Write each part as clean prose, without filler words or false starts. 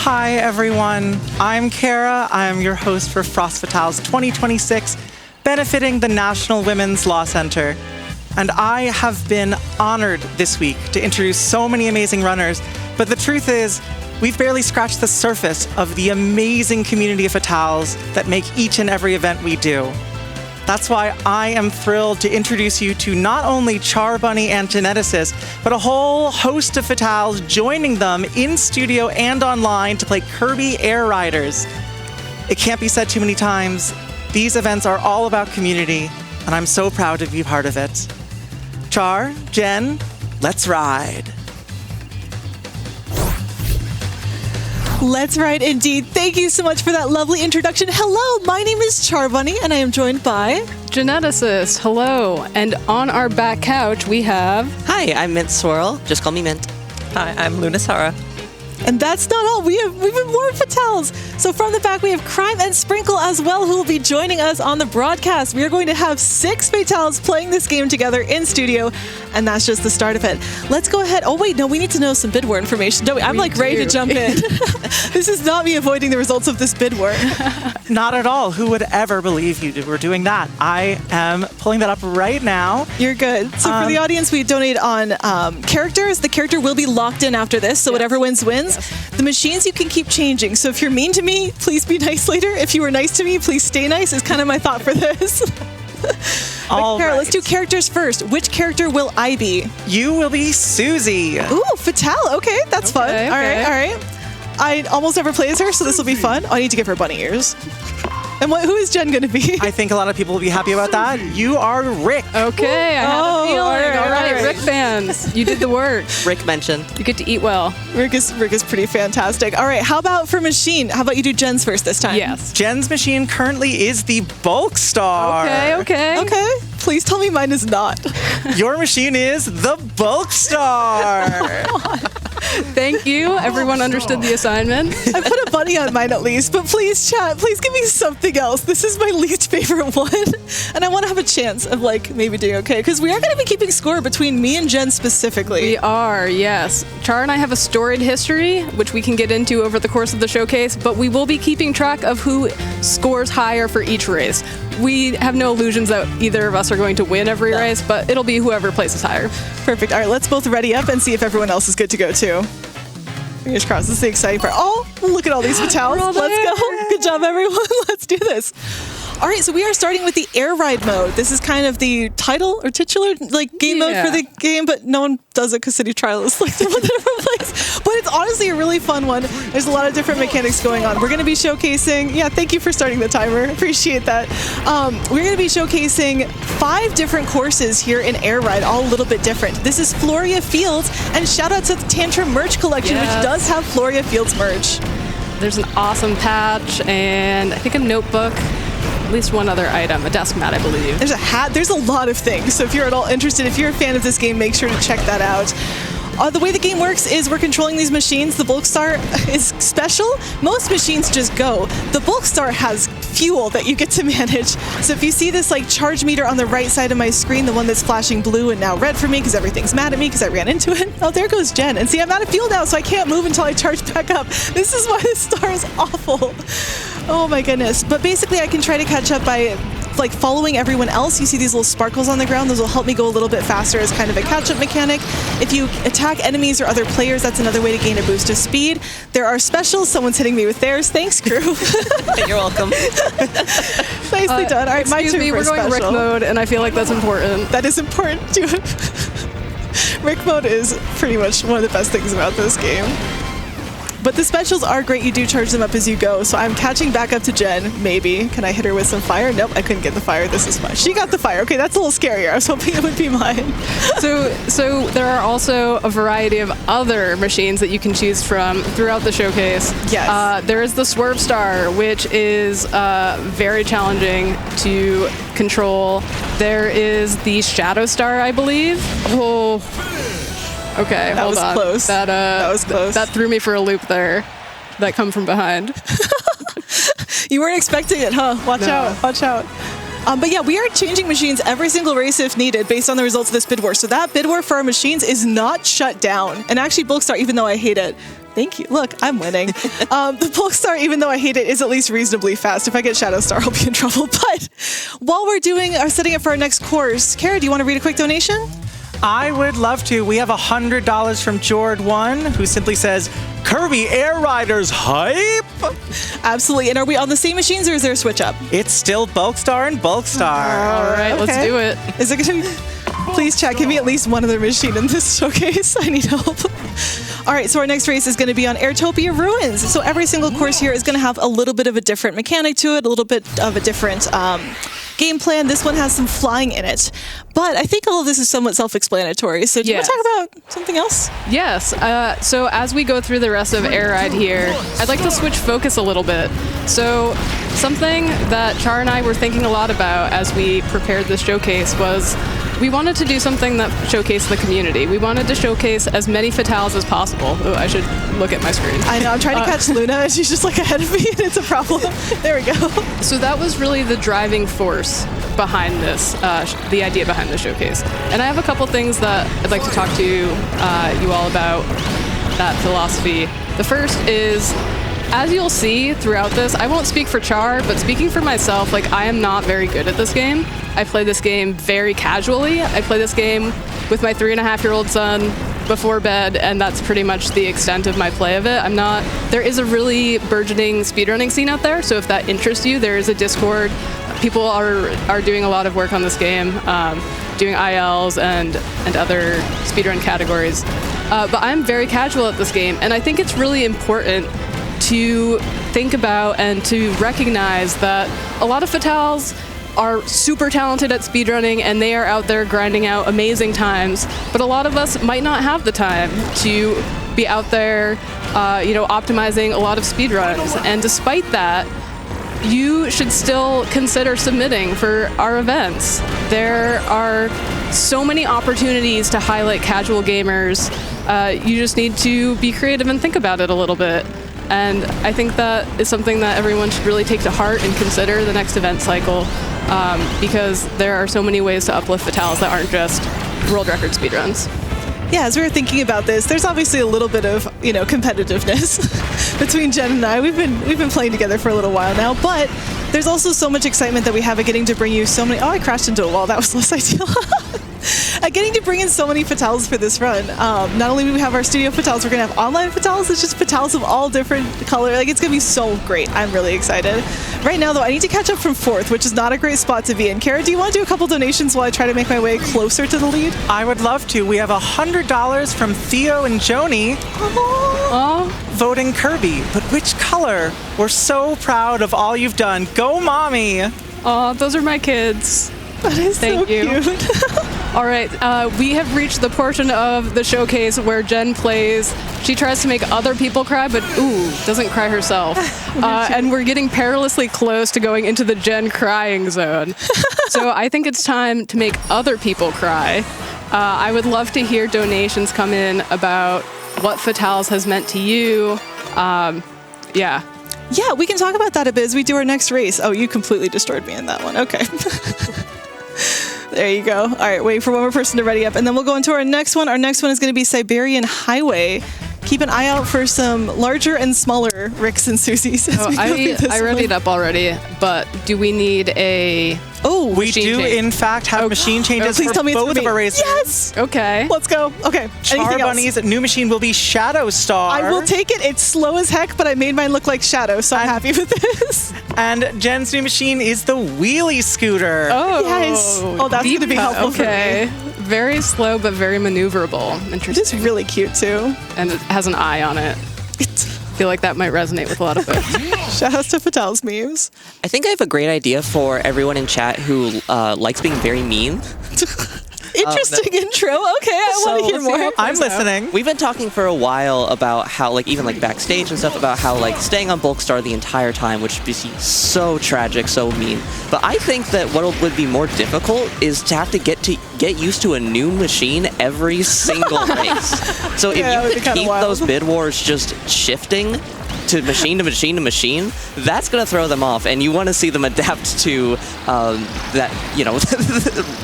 Hi, everyone. I'm Kara. I'm your host for Frost Fatales 2026, benefiting the National Women's Law Center. And I have been honored this week to introduce so many amazing runners, but the truth is, we've barely scratched the surface of the amazing community of Fatales that make each and every event we do. That's why I am thrilled to introduce you to not only Charbunny and Jenneticist, but a whole host of Fatales joining them in studio and online to play Kirby Air Riders. It can't be said too many times, these events are all about community, and I'm so proud to be part of it. Char, Jen, let's ride. Let's ride indeed. Thank you so much for that lovely introduction. Hello, my name is Charbunny, and I am joined by... Jenneticist, hello. And on our back couch, we have... Hi, I'm mintswirl. Just call me Mint. Hi, I'm Lunisara. And that's not all. We have more Fatales. So from the back, we have Crime and Sprinkle as well, who will be joining us on the broadcast. We are going to have 6 Fatales playing this game together in studio, and that's just the start of it. Let's go ahead. Oh, wait, no, we need to know some bid war information, don't we? I'm ready to jump in. This is not me avoiding the results of this bid war. Not at all. Who would ever believe you were doing that? I am pulling that up right now. You're good. So for the audience, we donate on characters. The character will be locked in after this, so whatever wins. Yes. The machines you can keep changing. So if you're mean to me, please be nice later. If you were nice to me, please stay nice is kind of my thought for this. All right. Let's do characters first. Which character will I be? You will be Susie. Ooh, Fatale. Okay, that's fun. Okay. All right. I almost never play as her, so this will be fun. Oh, I need to give her bunny ears. And who is Jen going to be? I think a lot of people will be happy about that. You are Rick. Okay, I had a feeling. All right, Rick fans, you did the work. Rick mentioned. You get to eat well. Rick is pretty fantastic. All right, how about for machine? How about you do Jen's first this time? Yes. Jen's machine currently is the Bulk Star. Okay. Please tell me mine is not. Your machine is the Bulk Star. Thank you. Everyone understood the assignment. I put a bunny on mine at least, but please, chat, please give me something else. This is my least favorite one, and I want to have a chance of maybe doing okay, because we are going to be keeping score between me and Jen specifically. We are, yes. Char and I have a storied history, which we can get into over the course of the showcase, but we will be keeping track of who scores higher for each race. We have no illusions that either of us are going to win every race, but it'll be whoever places higher. Perfect. All right, let's both ready up and see if everyone else is good to go too. Fingers crossed. This is the exciting part. Oh, look at all these Fatales. Let's go. Good job, everyone. Let's do this. All right, so we are starting with the air ride mode. This is kind of the title or titular game mode for the game, but no one does it because City Trial is the one that everyone plays. But it's honestly a really fun one. There's a lot of different mechanics going on. We're going to be showcasing, thank you for starting the timer. Appreciate that. We're going to be showcasing 5 different courses here in Air Ride, all a little bit different. This is Floria Fields, and shout out to the Tantrum merch collection, which does have Floria Fields merch. There's an awesome patch and I think a notebook. At least one other item, a desk mat, I believe. There's a hat. There's a lot of things. So if you're at all interested, if you're a fan of this game, make sure to check that out. The way the game works is we're controlling these machines. The Bulk Star is special. Most machines just go. The Bulk Star has fuel that you get to manage. So if you see this charge meter on the right side of my screen, the one that's flashing blue and now red for me because everything's mad at me because I ran into it. Oh, there goes Jen. And see, I'm out of fuel now, so I can't move until I charge back up. This is why this star is awful. Oh my goodness. But basically I can try to catch up by following everyone else. You see these little sparkles on the ground. Those will help me go a little bit faster as kind of a catch-up mechanic. If you attack enemies or other players, that's another way to gain a boost of speed. There are specials. Someone's hitting me with theirs. Thanks, crew. You're welcome. Nicely done. All right, my turn for we're going special. Rick mode, and I feel like that's important. That is important. Rick mode is pretty much one of the best things about this game. But the specials are great. You do charge them up as you go. So I'm catching back up to Jen, maybe. Can I hit her with some fire? Nope, I couldn't get the fire. This is fine. She got the fire. Okay, that's a little scarier. I was hoping it would be mine. So there are also a variety of other machines that you can choose from throughout the showcase. Yes. There is the Swerve Star, which is very challenging to control. There is the Shadow Star, I believe. Oh. Okay, hold on. Close. That was close. That threw me for a loop there. That come from behind. You weren't expecting it, huh? Watch out. But yeah, we are changing machines every single race if needed based on the results of this bid war. So that bid war for our machines is not shut down. And actually, Bulkstar, even though I hate it, thank you. Look, I'm winning. The Bulkstar, even though I hate it, is at least reasonably fast. If I get Shadow Star, I'll be in trouble. But while we're setting up for our next course, Kara, do you want to read a quick donation? I would love to. We have $100 from Jord1, who simply says, Kirby Air Riders hype? Absolutely. And are we on the same machines or is there a switch up? It's still Bulkstar and Bulkstar. All right, let's do it. Is it going to be... Please chat, give me at least one other machine in this showcase. I need help. All right, so our next race is going to be on Airtopia Ruins. So every single course here is going to have a little bit of a different mechanic to it, a little bit of a different game plan. This one has some flying in it. But I think all of this is somewhat self-explanatory. So do you want to talk about something else? Yes. So as we go through the rest of Air Ride here, I'd like to switch focus a little bit. So something that Char and I were thinking a lot about as we prepared this showcase was we wanted to do something that showcased the community. We wanted to showcase as many fatales as possible. Oh, I should look at my screen. I know, I'm trying to catch Luna, and she's just like ahead of me, and it's a problem. There we go. So that was really the driving force behind this, the idea behind the showcase. And I have a couple things that I'd like to talk to you all about that philosophy. The first is, as you'll see throughout this, I won't speak for Char, but speaking for myself, like, I am not very good at this game. I play this game very casually. I play this game with my 3.5-year-old son before bed, and that's pretty much the extent of my play of it. There is a really burgeoning speedrunning scene out there, so if that interests you, there is a Discord. People are doing a lot of work on this game, doing ILs and other speedrun categories. But I'm very casual at this game, and I think it's really important to think about and to recognize that a lot of fatales are super talented at speedrunning and they are out there grinding out amazing times, but a lot of us might not have the time to be out there, optimizing a lot of speedruns. And despite that, you should still consider submitting for our events. There are so many opportunities to highlight casual gamers. You just need to be creative and think about it a little bit. And I think that is something that everyone should really take to heart and consider the next event cycle, because there are so many ways to uplift fatales that aren't just world record speedruns. Yeah, as we were thinking about this, there's obviously a little bit of, competitiveness between Jen and I. We've been playing together for a little while now, but there's also so much excitement that we have at getting to bring you so many... Oh, I crashed into a wall. That was less ideal. At getting to bring in so many fatales for this run. Not only do we have our studio fatales, we're going to have online fatales. It's just fatales of all different color. Like, it's going to be so great. I'm really excited. Right now, though, I need to catch up from 4th, which is not a great spot to be in. Kara, do you want to do a couple donations while I try to make my way closer to the lead? I would love to. We have $100 from Theo and Joni. Voting Kirby. But which color? We're so proud of all you've done. Go, Mommy! Oh, those are my kids. That is Thank so you. cute. All right, we have reached the portion of the showcase where Jen plays. She tries to make other people cry, but doesn't cry herself. And we're getting perilously close to going into the Jen crying zone. So I think it's time to make other people cry. I would love to hear donations come in about what fatales has meant to you. Yeah, we can talk about that a bit as we do our next race. Oh, you completely destroyed me in that one. Okay. There you go. All right, wait for one more person to ready up, and then we'll go into our next one. Our next one is going to be Siberian Highway. Keep an eye out for some larger and smaller Ricks and Susies. I readied up already, but do we need a... we do, in fact, have machine changes please for tell me both of our races. Yes! Okay. Let's go. Okay. Charbunny's new machine will be Shadow Star. I will take it. It's slow as heck, but I made mine look like Shadow, so I'm happy with this. And Jen's new machine is the Wheelie Scooter. Oh, yes. Oh, that's going to be helpful for me. Very slow, but very maneuverable. Interesting. It is really cute, too. And it has an eye on it. I feel like that might resonate with a lot of folks. Shout out to Fatale's memes. I think I have a great idea for everyone in chat who likes being very mean. Interesting intro. Okay, I want to hear more. I'm listening. We've been talking for a while about how, even backstage and stuff, about how, staying on Bulkstar the entire time, which would be so tragic, so mean. But I think that what would be more difficult is to have to get used to a new machine every single race. So if you could keep those bid wars just shifting to machine to machine to machine, that's going to throw them off, and you want to see them adapt to that,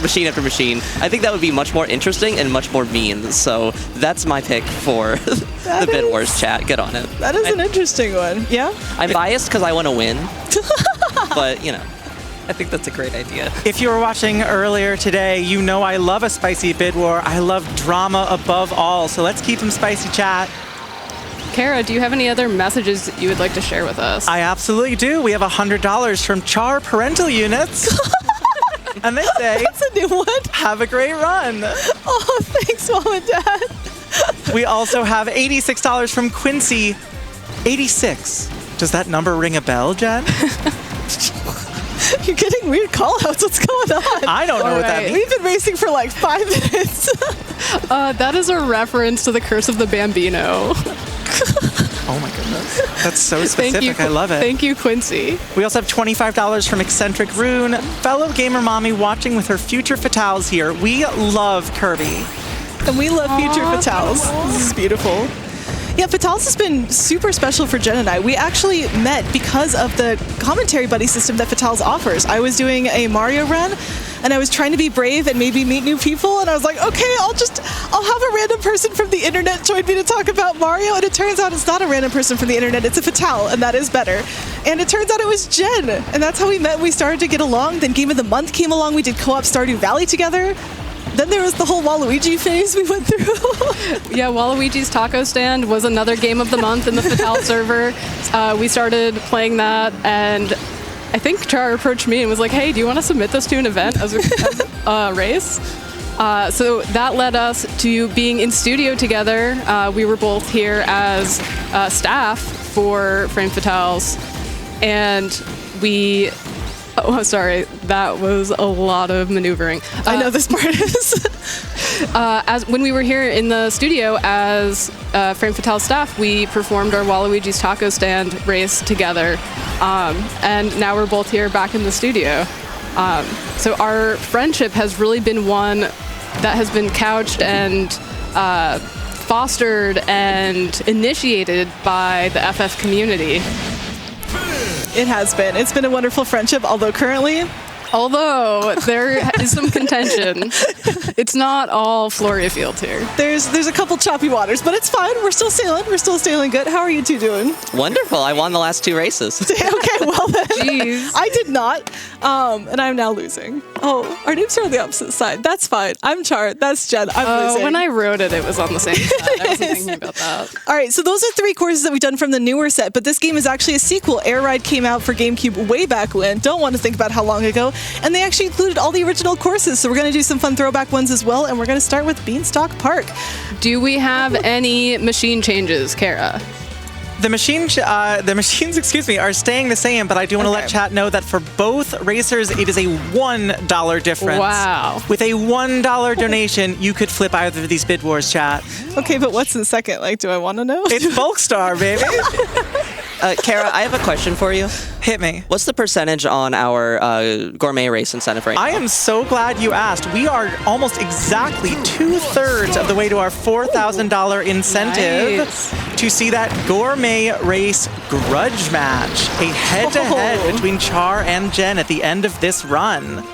machine after machine. I think that would be much more interesting and much more mean. So that's my pick for the Bid Wars chat. Get on it. That is an interesting one. Yeah? I'm biased because I want to win, but, I think that's a great idea. If you were watching earlier today, you know I love a spicy bid war. I love drama above all, so let's keep them spicy, chat. Kara, do you have any other messages you would like to share with us? I absolutely do. We have $100 from Char Parental Units. And they say, That's a new one. have a great run. Oh, thanks, Mom and Dad. We also have $86 from Quincy. 86. Does that number ring a bell, Jen? You're getting weird call-outs. What's going on? I don't know what that Alright. means. We've been racing for like 5 minutes. That is a reference to the Curse of the Bambino. Oh my goodness. That's so Thank specific. you, I love it. Thank you, Quincy. We also have $25 from Eccentric Rune, fellow gamer mommy watching with her future fatales here. We love Kirby. And we love future fatales. This is beautiful. Yeah, Fatales has been super special for Jen and I. We actually met because of the commentary buddy system that Fatales offers. I was doing a Mario run, and I was trying to be brave and maybe meet new people, and I was like, okay, I'll have a random person from the internet join me to talk about Mario, and it turns out it's not a random person from the internet, it's a Fatale, and that is better. And it turns out it was Jen, and that's how we met. We started to get along. Then Game of the Month came along. We did co-op Stardew Valley together. Then there was the whole Waluigi phase we went through. Yeah, Waluigi's Taco Stand was another game of the month in the Fatale server. We started playing that, and I think Char approached me and was like, hey, do you want to submit this to an event as a race? So that led us to being in studio together. We were both here as staff for Frame Fatales, and we... Oh, sorry. That was a lot of maneuvering. I know this part is. As when we were here in the studio as Frame Fatale staff, we performed our Waluigi's Taco Stand race together, and now we're both here back in the studio. So our friendship has really been one that has been couched and fostered and initiated by the FF community. It has been. It's been a wonderful friendship, although there is some contention. It's not all Floria Field here. there's a couple choppy waters, but it's fine. We're still sailing. We're still sailing good. How are you two doing? Wonderful. I won the last 2 races. Okay, well then. Jeez. I did not, and I'm now losing. Oh, our names are on the opposite side. That's fine. I'm Char. That's Jen. I'm losing. When I wrote it, it was on the same side. I wasn't thinking about that. All right, so those are 3 courses that we've done from the newer set, but this game is actually a sequel. Air Ride came out for GameCube way back when. Don't want to think about how long ago. And they actually included all the original courses, so we're going to do some fun throwback ones as well, and we're going to start with Beanstalk Park. Do we have any machine changes, Kara? The machines, are staying the same, but I do want to let chat know that for both racers, it is a $1 difference. Wow. With a $1 donation, you could flip either of these bid wars, chat. Okay, but what's in second? Like, do I want to know? It's Bulk Star, baby. Kara, I have a question for you. Hit me. What's the percentage on our gourmet race incentive right now? I am so glad you asked. We are almost exactly 2/3 of the way to our $4,000 incentive Nice. to see that gourmet race grudge match. A head-to-head between Char and Jen at the end of this run.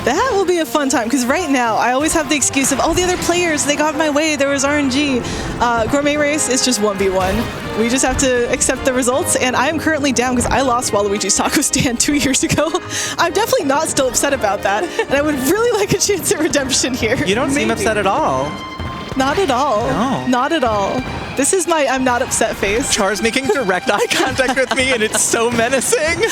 That will be a fun time, because right now I always have the excuse of, oh, the other players, they got in my way, there was RNG. Gourmet Race is just 1v1. We just have to accept the results, and I am currently down because I lost Waluigi's Taco Stand 2 years ago. I'm definitely not still upset about that, and I would really like a chance at redemption here. You don't seem upset at all. Not at all. No. Not at all. This is my I'm not upset face. Char's making direct eye contact with me, and it's so menacing.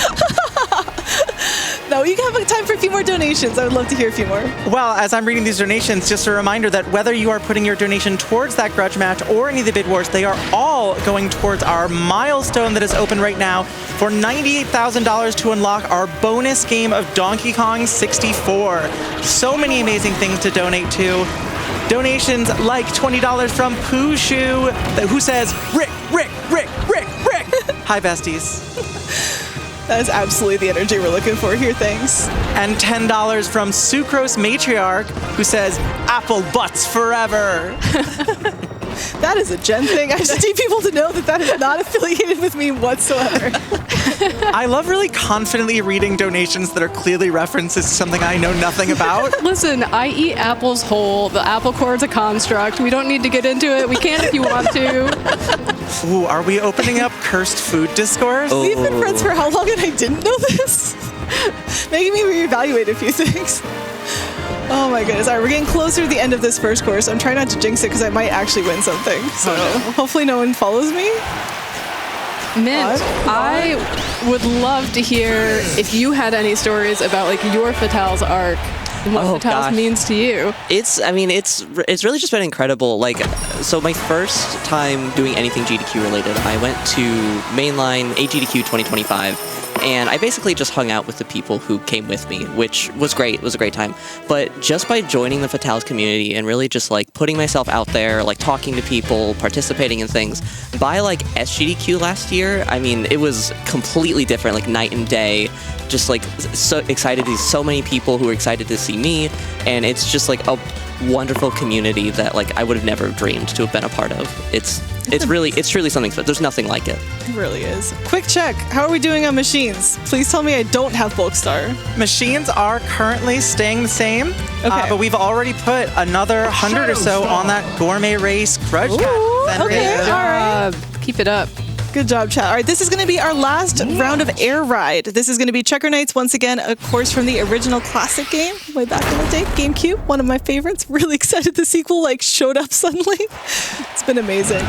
No, you can have time for a few more donations. I would love to hear a few more. Well, as I'm reading these donations, just a reminder that whether you are putting your donation towards that grudge match or any of the bid wars, they are all going towards our milestone that is open right now for $98,000 to unlock our bonus game of Donkey Kong 64. So many amazing things to donate to. Donations like $20 from Pooshu, who says, Rick. Hi, besties. That is absolutely the energy we're looking for here, thanks. And $10 from Sucrose Matriarch, who says, apple butts forever. That is a Jen thing. I just need people to know that is not affiliated with me whatsoever. I love really confidently reading donations that are clearly references to something I know nothing about. Listen, I eat apples whole. The apple core is a construct. We don't need to get into it. We can if you want to. Ooh, are we opening up cursed food discourse? We've been friends for how long and I didn't know this? Making me reevaluate a few things. Oh my goodness. All right, we're getting closer to the end of this first course. I'm trying not to jinx it because I might actually win something. So hopefully no one follows me. Mint, I would love to hear if you had any stories about like your Fatales arc and what Fatales means to you. It's really just been incredible. Like, so my first time doing anything GDQ related, I went to mainline AGDQ 2025. And I basically just hung out with the people who came with me, which was great. It was a great time. But just by joining the Fatales community and really just like putting myself out there, like talking to people, participating in things, by like SGDQ last year, I mean, it was completely different, like night and day. Just like so excited to see so many people who are excited to see me. And it's just like a wonderful community that like I would have never dreamed to have been a part of. It's truly something. There's nothing like it. It really is. Quick check. How are we doing on machines? Please tell me I don't have Bulk Star. Machines are currently staying the same, but we've already put another 100 or so on that gourmet race grudge match. Okay, all right. Keep it up. Good job, chat. All right, this is going to be our last round of Air Ride. This is going to be Checker Knights, once again, a course from the original classic game, way back in the day, GameCube, one of my favorites. Really excited the sequel showed up suddenly. It's been amazing.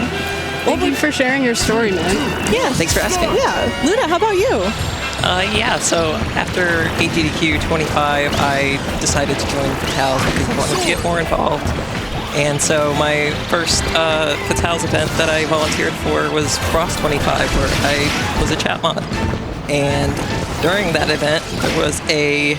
Thank you for sharing your story, man. Yeah. Thanks for asking. Yeah. Luna, how about you? So after AGDQ 25, I decided to join Fatales because I wanted to get more involved. And so my first Fatales event that I volunteered for was Frost 25, where I was a chat mod. And during that event, there was a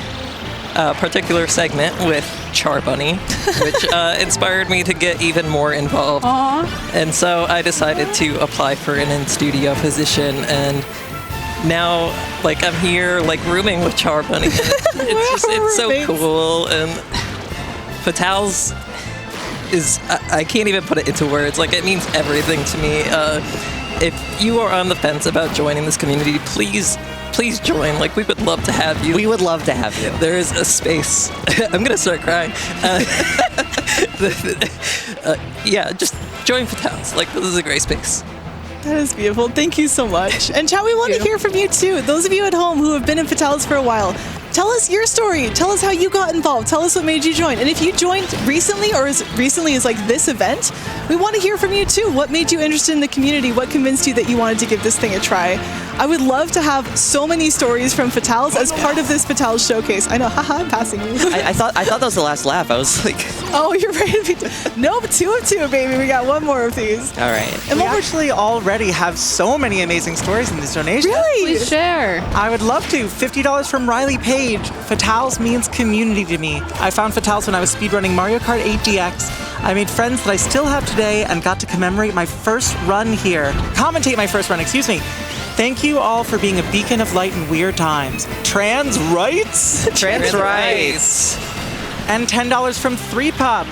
particular segment with Charbunny, which inspired me to get even more involved. Aww. And so I decided to apply for an in-studio position, and now, I'm here, rooming with Charbunny. It's so cool, and Fatales is, I can't even put it into words. It means everything to me. If you are on the fence about joining this community, please join. We would love to have you. We would love to have you. There is a space. I'm gonna start crying. Yeah, just join Fatales. This is a great space. That is beautiful. Thank you so much. And chat, we want to hear from you too. Those of you at home who have been in Fatales for a while, tell us your story. Tell us how you got involved. Tell us what made you join. And if you joined recently, or as recently as this event, we want to hear from you too. What made you interested in the community? What convinced you that you wanted to give this thing a try? I would love to have so many stories from Fatales as part of this Fatales showcase. I know, haha, I'm passing you. I thought that was the last laugh. I was like, oh, you're right. Nope, 2 of 2, baby. We got one more of these. All right. And we actually already have so many amazing stories in this donation. Really? Please share. I would love to. $50 from Riley Page. Fatales means community to me. I found Fatales when I was speedrunning Mario Kart 8 DX. I made friends that I still have today and got to commemorate my first run here. Commentate my first run, excuse me. Thank you all for being a beacon of light in weird times. Trans rights? Trans rights. And $10 from 3Pup.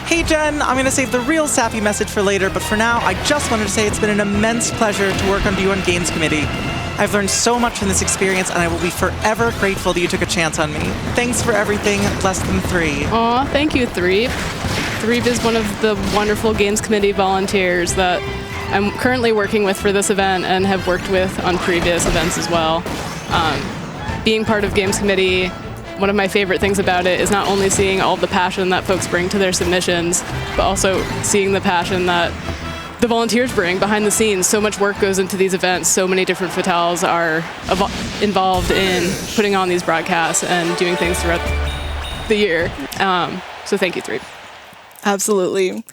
Hey Jen, I'm going to save the real sappy message for later, but for now, I just wanted to say it's been an immense pleasure to work on you on Games Committee. I've learned so much from this experience, and I will be forever grateful that you took a chance on me. Thanks for everything, less than 3. Aw, thank you, Threep. Threep is one of the wonderful Games Committee volunteers that I'm currently working with for this event and have worked with on previous events as well. Being part of Games Committee, one of my favorite things about it is not only seeing all the passion that folks bring to their submissions, but also seeing the passion that the volunteers bring behind the scenes. So much work goes into these events. So many different Fatales are involved in putting on these broadcasts and doing things throughout the year. So thank you, Threep. Absolutely.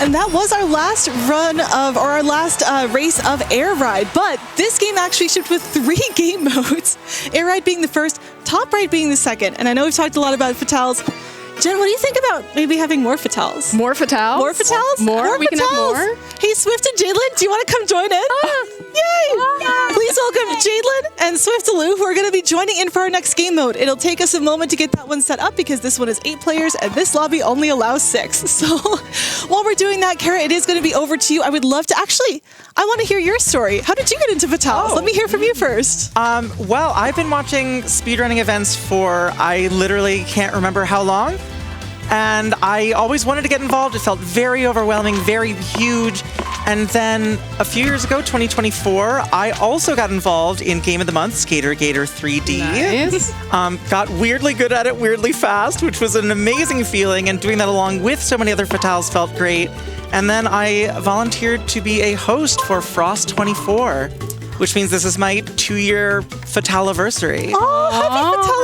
And that was our last run of, or our last race of Air Ride. But this game actually shipped with 3 game modes. Air Ride being the first, Top Ride being the second. And I know we've talked a lot about Fatales. Jen, what do you think about maybe having more Fatales? More Fatales? More Fatales? More? We can have more? Hey, Swift and Jalen, do you want to come join in? Yay! Please Let's welcome Jadelyn and Swiftaloo, who are going to be joining in for our next game mode. It'll take us a moment to get that one set up because this one is 8 players and this lobby only allows 6. So while we're doing that, Kara, it is going to be over to you. I would love to I want to hear your story. How did you get into Fatals? Let me hear from you first. Well, I've been watching speedrunning events for I literally can't remember how long. And I always wanted to get involved. It felt very overwhelming, very huge. And then a few years ago, 2024, I also got involved in Game of the Month, Skater Gator 3D. Nice. Got weirdly good at it, weirdly fast, which was an amazing feeling. And doing that along with so many other Fatals felt great. And then I volunteered to be a host for Frost 24, which means this is my 2-year Fataliversary. Oh, happy Fataliversary!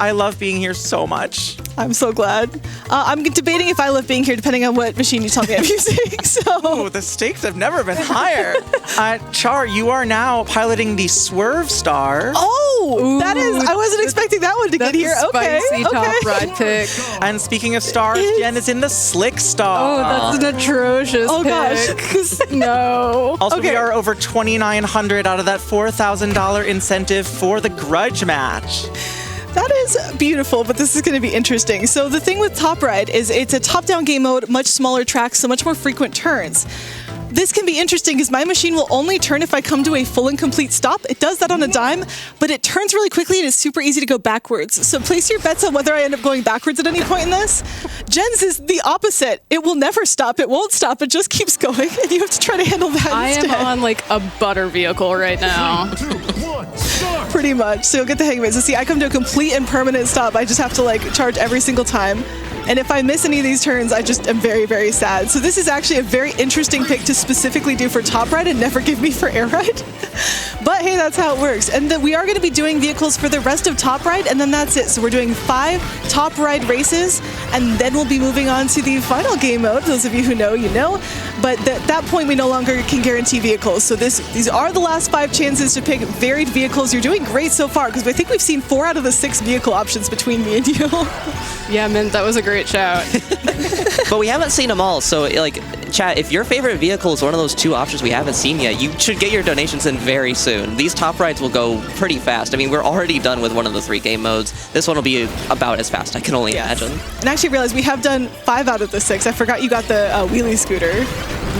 I love being here so much. I'm so glad. I'm debating if I love being here depending on what machine you tell me I'm using. So. Oh, the stakes have never been higher. Char, you are now piloting the Swerve Star. Oh, that is, I wasn't expecting that one to get here. Okay. Spicy top ride pick. And speaking of stars, Jen is in the Slick Star. Oh, that's an atrocious pick. Gosh. No. Also, we are over $2,900 out of that $4,000 incentive for the grudge match. That is beautiful, but this is going to be interesting. So the thing with Top Ride is it's a top-down game mode, much smaller tracks, so much more frequent turns. This can be interesting because my machine will only turn if I come to a full and complete stop. It does that on a dime, but it turns really quickly and it's super easy to go backwards. So place your bets on whether I end up going backwards at any point in this. Jen's is the opposite. It will never stop. It won't stop. It just keeps going, and you have to try to handle that instead. I am on like a butter vehicle right now. 3, 2, 1, start! Pretty much. So you'll get the hang of it. So see, I come to a complete and permanent stop. I just have to like charge every single time. And if I miss any of these turns, I just am very, very sad. So this is actually a very interesting pick to specifically do for Top Ride and never give me for Air Ride. But hey, that's how it works. And we are going to be doing vehicles for the rest of Top Ride, and then that's it. So we're doing 5 Top Ride races, and then we'll be moving on to the final game mode. Those of you who know, you know. But at that point, we no longer can guarantee vehicles. So these are the last 5 chances to pick varied vehicles. You're doing great so far, because I think we've seen 4 out of the 6 vehicle options between me and you. Yeah, man, that was a great shout. But we haven't seen them all, so like, chat, if your favorite vehicle is one of those 2 options we haven't seen yet, you should get your donations in very soon. These top rides will go pretty fast. I mean, we're already done with one of the 3 game modes. This one will be about as fast, I can only imagine. And I actually realized we have done 5 out of the 6. I forgot you got the wheelie scooter.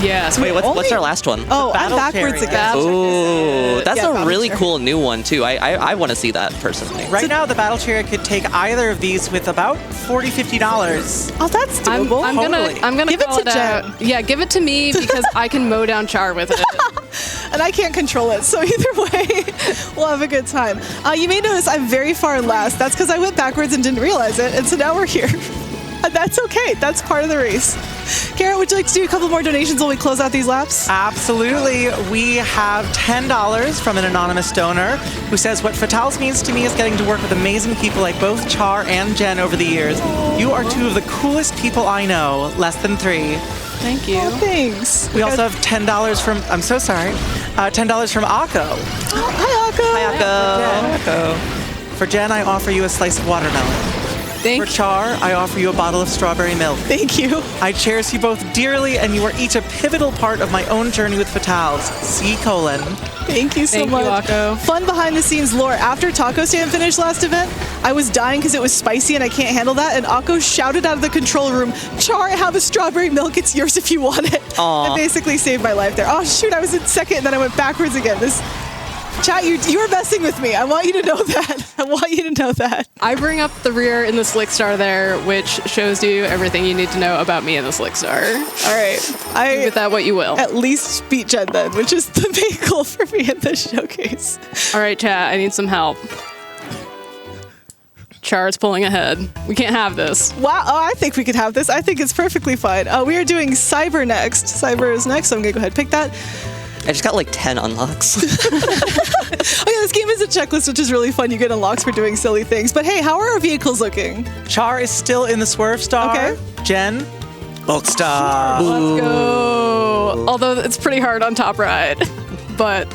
Yeah. Wait, what's our last one? Oh, I'm backwards again. Ooh, that's Yeah, a really Battle cool new one, too. I want to see that, personally. Right now, the Battle Chariot could take either of these with about $40, $50. Oh, that's I'm doable. gonna Give it call to it out. Jen. Yeah, give it to me because I can mow down Char with it. And I can't control it, so either way, we'll have a good time. You may notice I'm very far last. That's because I went backwards and didn't realize it, and so now we're here. And that's okay. That's part of the race. Kara, would you like to do a couple more donations while we close out these laps? Absolutely. We have $10 from an anonymous donor who says, what Fatals means to me is getting to work with amazing people like both Char and Jen over the years. You are 2 of the coolest people I know, less than 3. Thank you. Oh, thanks. We also have $10 from, I'm so sorry, $10 from Akko. Oh, hi, Akko. Hi, Akko. For Jen, I offer you a slice of watermelon. Thank For Char, I offer you a bottle of strawberry milk. Thank you. I cherish you both dearly, and you are each a pivotal part of my own journey with Fatals. C:. Thank you so Thank much. you, Akko. Fun behind the scenes lore. After Taco Stand finished last event, I was dying because it was spicy and I can't handle that. And Akko shouted out of the control room, Char, I have a strawberry milk. It's yours if you want it. Aw. It basically saved my life there. Oh, shoot. I was in second and then I went backwards again. Chat, you are messing with me. I want you to know that. I want you to know that. I bring up the rear in the Slick Star there, which shows you everything you need to know about me in the Slick Star. All right. Do with that what you will. At least beat Jen then, which is the main goal for me in this showcase. All right, chat, I need some help. Char's pulling ahead. We can't have this. Wow. Oh, I think we could have this. I think it's perfectly fine. We are doing Cyber next. Cyber is next, so I'm going to go ahead and pick that. I just got like 10 unlocks. Oh yeah, this game is a checklist, which is really fun. You get unlocks for doing silly things. But hey, how are our vehicles looking? Char is still in the Swerve Star. Okay. Jen, Bulk Star. Let's go. Although it's pretty hard on Top Ride, but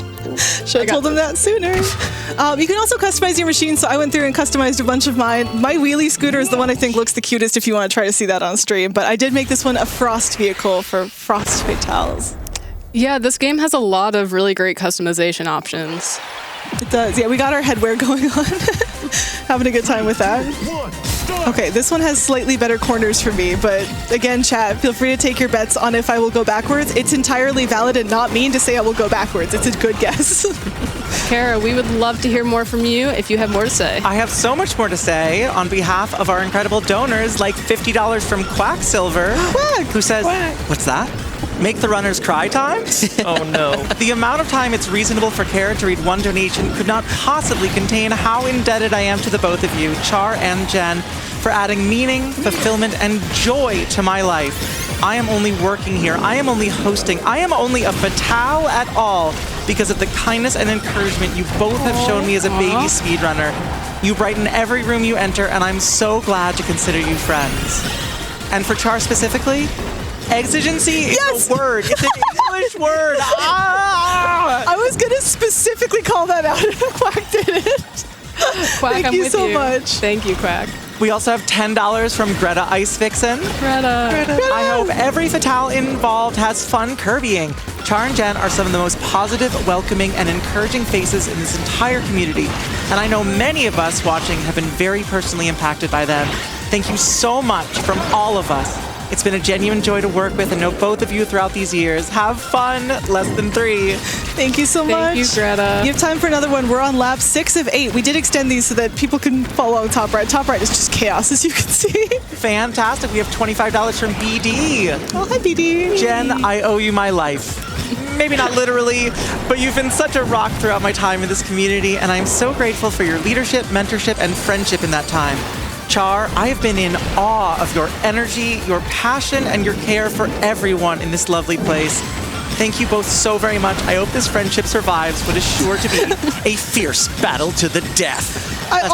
should have told them that sooner. You can also customize your machine, so I went through and customized a bunch of mine. My wheelie scooter is the one I think looks the cutest if you want to try to see that on stream, but I did make this one a Frost vehicle for Frost Fatals. Yeah, this game has a lot of really great customization options. It does. Yeah, we got our headwear going on. Having a good time with that. Okay, this one has slightly better corners for me, but again, chat, feel free to take your bets on if I will go backwards. It's entirely valid and not mean to say I will go backwards. It's a good guess. Kara, we would love to hear more from you if you have more to say. I have so much more to say on behalf of our incredible donors, like $50 from Quacksilver, who says, what's that? Make the runners cry time? Oh no. The amount of time it's reasonable for Kara to read one donation could not possibly contain how indebted I am to the both of you, Char and Jen, for adding meaning, fulfillment, and joy to my life. I am only working here. I am only hosting. I am only a fatale at all because of the kindness and encouragement you both have shown me as a baby speedrunner. You brighten every room you enter, and I'm so glad to consider you friends. And for Char specifically, exigency is a word. It's an English word. I was going to specifically call that out if Quack did it. Quack, Thank I'm you with so you. much. Thank you, Quack. We also have $10 from Greta Ice Vixen. Greta. I hope every fatale involved has fun Kirbying. Char and Jen are some of the most positive, welcoming, and encouraging faces in this entire community, and I know many of us watching have been very personally impacted by them. Thank you so much from all of us. It's been a genuine joy to work with and know both of you throughout these years. Have fun, less than 3. Thank you so much. Thank you, Greta. You have time for another one. We're on lap 6 of 8. We did extend these so that people can follow along top right. Top right is just chaos, as you can see. Fantastic. We have $25 from BD. Oh, hi, BD. Jen, I owe you my life. Maybe not literally, but you've been such a rock throughout my time in this community, and I'm so grateful for your leadership, mentorship, and friendship in that time. Char, I have been in awe of your energy, your passion, and your care for everyone in this lovely place. Thank you both so very much. I hope this friendship survives what is sure to be a fierce battle to the death. I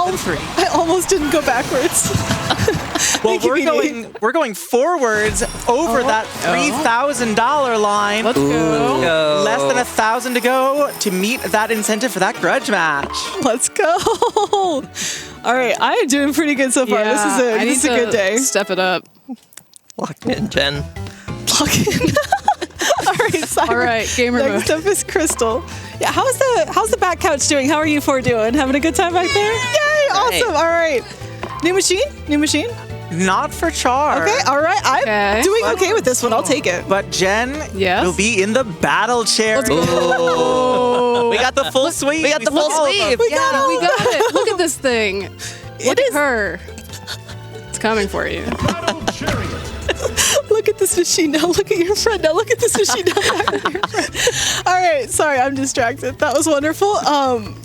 almost didn't go backwards. Well, Thank you, we're going forwards over that $3,000 line. Let's go. Less than 1,000 to go to meet that incentive for that grudge match. Let's go. All right, I am doing pretty good so far. Yeah, This is a good day. Step it up. Lock in, Jen. Lock in. All right, Cyrus. All right, gamer mode. Next up is Crystal. Yeah, how's the back couch doing? How are you four doing? Having a good time back there? Yay! Awesome. All right. New machine. Not for Char. Okay. All right. I'm doing okay with this one. I'll take it. But Jen will be in the battle chair. Let's go. We got the full sweep. We got the full sweep. We got We got it. Look at this thing. Look at is- her. It's coming for you. Look at this machine now. Look at your friend now. Look at this machine now. Look at your friend. All right. Sorry, I'm distracted. That was wonderful. I'm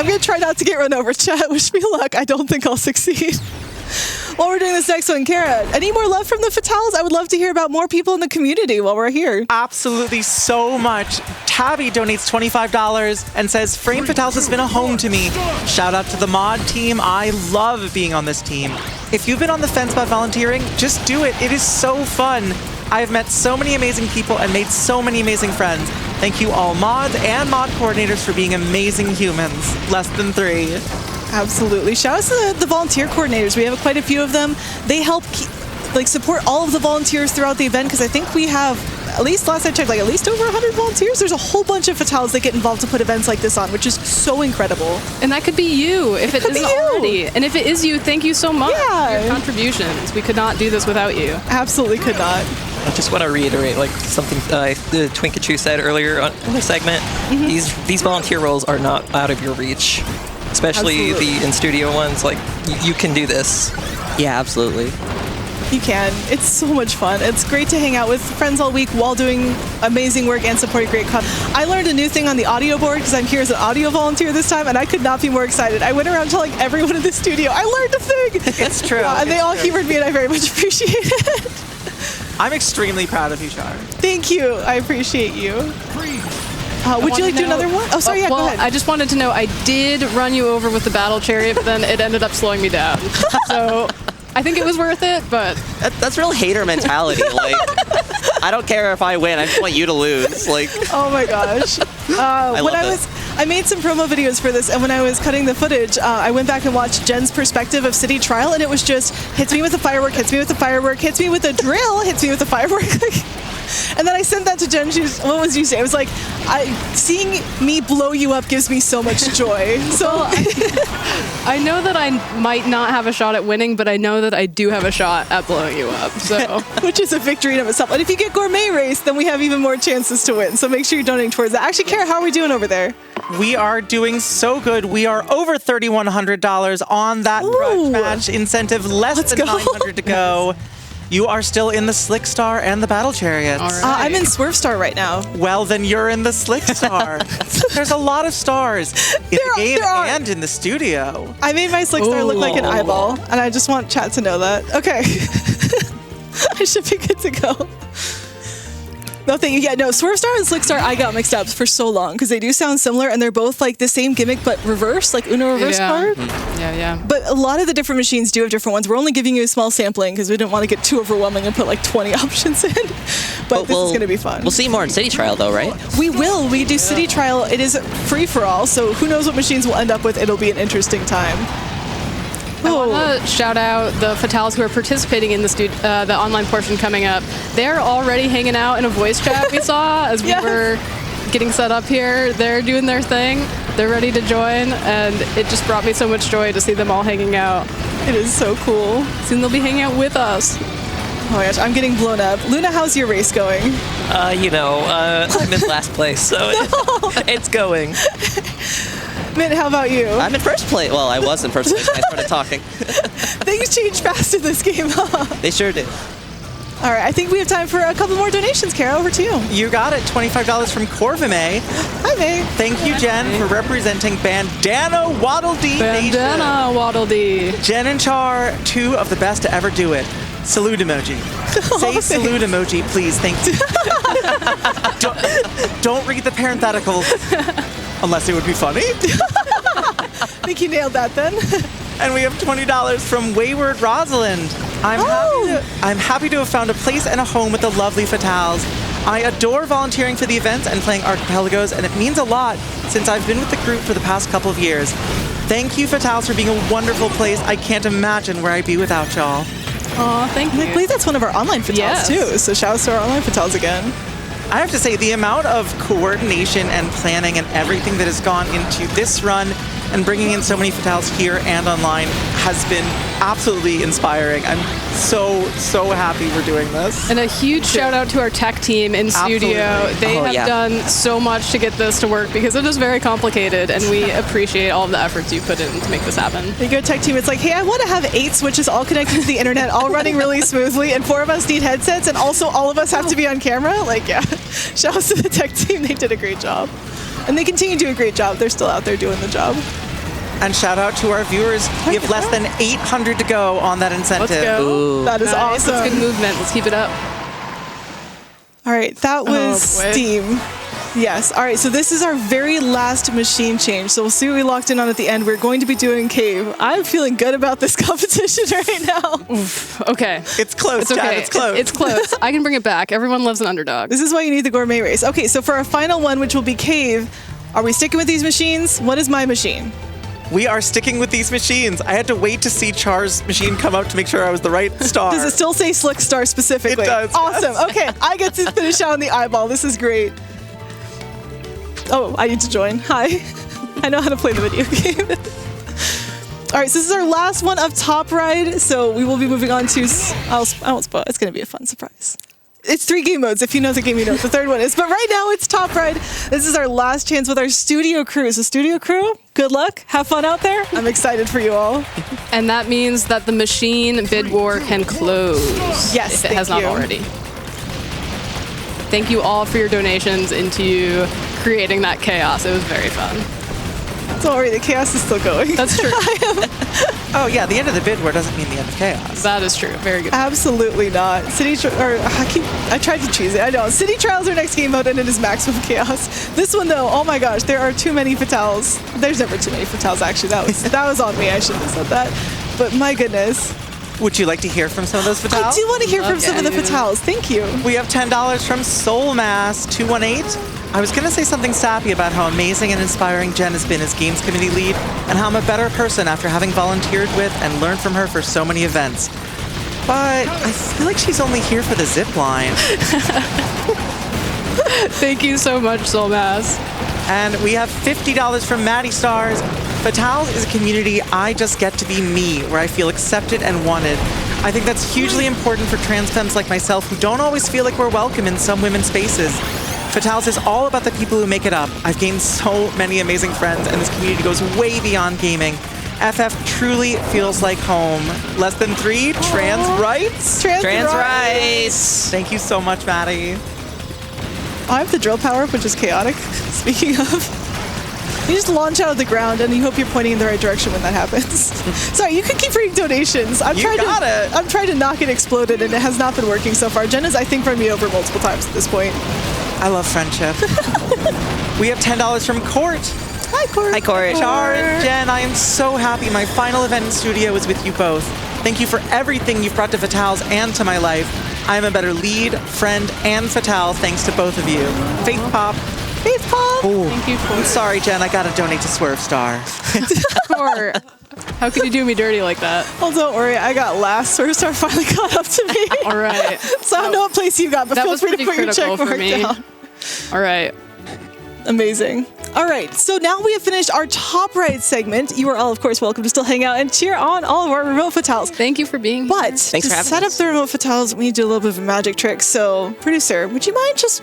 going to try not to get run over. Chat, wish me luck. I don't think I'll succeed. While we're doing this next one, Kara, any more love from the Fatales? I would love to hear about more people in the community while we're here. Absolutely so much. Tabby donates $25 and says, Frame Fatales has been a home to me. Shout out to the mod team. I love being on this team. If you've been on the fence about volunteering, just do it. It is so fun. I have met so many amazing people and made so many amazing friends. Thank you all mods and mod coordinators for being amazing humans. Less than 3. Absolutely. Shout out to the volunteer coordinators. We have quite a few of them. They help support all of the volunteers throughout the event because I think we have, at least last I checked, like at least over 100 volunteers. There's a whole bunch of Fatales that get involved to put events like this on, which is so incredible. And that could be you if it isn't already. And if it is you, thank you so much for your contributions. We could not do this without you. Absolutely could not. I just want to reiterate, like something the Twinkachu said earlier in the segment. These volunteer roles are not out of your reach, especially the in-studio ones. Like you can do this. Yeah, absolutely. You can. It's so much fun. It's great to hang out with friends all week while doing amazing work and supporting great content. I learned a new thing on the audio board because I'm here as an audio volunteer this time, and I could not be more excited. I went around telling everyone in the studio, I learned a thing. It's true. And they all humored me, and I very much appreciate it. I'm extremely proud of you, Char. Thank you. I appreciate you. Would you like to do another one? Oh, sorry. Well, go ahead. I just wanted to know, I did run you over with the battle chariot, but then it ended up slowing me down. So I think it was worth it, but... That's real hater mentality. Like, I don't care if I win. I just want you to lose. Like, oh my gosh. I made some promo videos for this, and when I was cutting the footage, I went back and watched Jen's perspective of City Trial, and it was just hits me with a firework, hits me with a firework, hits me with a drill, hits me with a firework. And then I said sent that to Jen. What was you saying? It was like, seeing me blow you up gives me so much joy. So I know that I might not have a shot at winning, but I know that I do have a shot at blowing you up. So, which is a victory in of itself. And if you get Gourmet Race, then we have even more chances to win. So make sure you're donating towards that. Actually, Kara, how are we doing over there? We are doing so good. We are over $3,100 on that grudge match incentive. Less than 900 to go. You are still in the Slick Star and the Battle Chariots. All right. I'm in Swerve Star right now. Well, then you're in the Slick Star. There's a lot of stars in the game and in the studio. I made my Slick Star look like an eyeball, and I just want chat to know that. Okay. I should be good to go. No, thank you. Yeah, no, Swerve Star and Slick Star, I got mixed up for so long because they do sound similar and they're both like the same gimmick but reverse, like Uno reverse card. Yeah. But a lot of the different machines do have different ones. We're only giving you a small sampling because we didn't want to get too overwhelming and put like 20 options in. But this is going to be fun. We'll see more in City Trial though, right? We will. We do City Trial. It is free for all, so who knows what machines we'll end up with. It'll be an interesting time. I want to shout out the Fatales who are participating in the online portion coming up. They're already hanging out in a voice chat we saw as we were getting set up here. They're doing their thing. They're ready to join, and it just brought me so much joy to see them all hanging out. It is so cool. Soon they'll be hanging out with us. Oh my gosh, I'm getting blown up. Luna, how's your race going? I'm in last place, so it's going. Mint, how about you? I'm in first place. Well, I was in first place when I started talking. Things change fast in this game, huh? They sure did. All right, I think we have time for a couple more donations. Kara, over to you. You got it. $25 from Corvime. Hi, May. Thank you, Jen, for representing Bandana Waddle Dee Nation. Bandana Waddle Dee. Jen and Char, two of the best to ever do it. Salute emoji. Say salute emoji, please. Thank you. don't read the parentheticals. Unless it would be funny. I think you nailed that then. And we have $20 from Wayward Rosalind. I'm happy to have found a place and a home with the lovely Fatales. I adore volunteering for the events and playing archipelagos, and it means a lot since I've been with the group for the past couple of years. Thank you, Fatales, for being a wonderful place. I can't imagine where I'd be without y'all. Aw, thank you. I believe that's one of our online Fatales too, so shout out to our online Fatales again. I have to say, the amount of coordination and planning and everything that has gone into this run and bringing in so many Fatales here and online has been absolutely inspiring. I'm so happy we're doing this. And a huge shout out to our tech team in studio. Absolutely. They have done so much to get this to work because it is very complicated, and we appreciate all of the efforts you put in to make this happen. You go tech team, it's like, hey, I want to have 8 switches all connected to the internet, all running really smoothly, and 4 of us need headsets, and also all of us have to be on camera. Like, yeah, shout out to the tech team. They did a great job. And they continue to do a great job. They're still out there doing the job. And shout out to our viewers. We have less than 800 to go on that incentive. Let's go. Ooh. That is awesome. That's good movement. Let's keep it up. All right, that was Steam. Yes. All right, so this is our very last machine change. So we'll see what we locked in on at the end. We're going to be doing Cave. I'm feeling good about this competition right now. Oof. Okay. It's close, It's okay. Chad. It's close. It's close. I can bring it back. Everyone loves an underdog. This is why you need the gourmet race. Okay, so for our final one, which will be Cave, are we sticking with these machines? What is my machine? We are sticking with these machines. I had to wait to see Char's machine come out to make sure I was the right star. Does it still say Slick Star specifically? It does. Awesome. Yes. Okay, I get to finish out on the eyeball. This is great. Oh, I need to join. Hi. I know how to play the video game. All right, so this is our last one of Top Ride. So we will be moving on to... I won't spoil. It's going to be a fun surprise. It's 3 game modes. If you know the game, you know what the third one is. But right now, it's Top Ride. This is our last chance with our studio crew. So studio crew, good luck. Have fun out there. I'm excited for you all. And that means that the machine bid war can close. Yes, if it has not already. Thank you all for your donations into creating that chaos. It was very fun. Don't worry, the chaos is still going. That's true. Oh yeah, the end of the bid war doesn't mean the end of chaos. That is true. Very good. Absolutely not. I tried to choose it. I know. City Trials are next game mode, and it is maximum chaos. This one though, oh my gosh, there are too many Fatales. There's never too many Fatales. Actually, that was on me. I shouldn't have said that. But my goodness. Would you like to hear from some of those Fatales? I do want to hear from some of the Fatales. Thank you. We have $10 from Soulmass 218. I was going to say something sappy about how amazing and inspiring Jen has been as Games Committee lead, and how I'm a better person after having volunteered with and learned from her for so many events. But I feel like she's only here for the zip line. Thank you so much, Soulmass. And we have $50 from Maddie Stars. Fatales is a community I just get to be me, where I feel accepted and wanted. I think that's hugely important for trans femmes like myself who don't always feel like we're welcome in some women's spaces. Fatales is all about the people who make it up. I've gained so many amazing friends, and this community goes way beyond gaming. FF truly feels like home. Less than 3, trans rights? Trans rights. Thank you so much, Maddie. I have the drill power up, which is chaotic. Speaking of, you just launch out of the ground and you hope you're pointing in the right direction when that happens. Sorry, you can keep reading donations. I'm trying to not get exploded, and it has not been working so far. Jen has, I think, run me over multiple times at this point. I love friendship. We have $10 from Court. Hi, Court. Hi, Court. Char and Jen, I am so happy my final event in studio was with you both. Thank you for everything you've brought to Fatales and to my life. I am a better lead, friend, and Fatale thanks to both of you. Faith Pop. Faith Pop. Ooh. Thank you, Court. I'm sorry, Jen, I gotta donate to Swerve Star. Court. How could you do me dirty like that? Oh, don't worry. I got last. Swerve Star finally caught up to me. All right. So I don't know what place you got, but That feel was free to pretty put your check critical for mark me. down. All right. Amazing. All right, so now we have finished our top right segment. You are all, of course, welcome to still hang out and cheer on all of our remote fatales. Thank you for being here. But Thanks to for having set up us. the remote fatales, we need to do a little bit of a magic trick. So, producer, would you mind just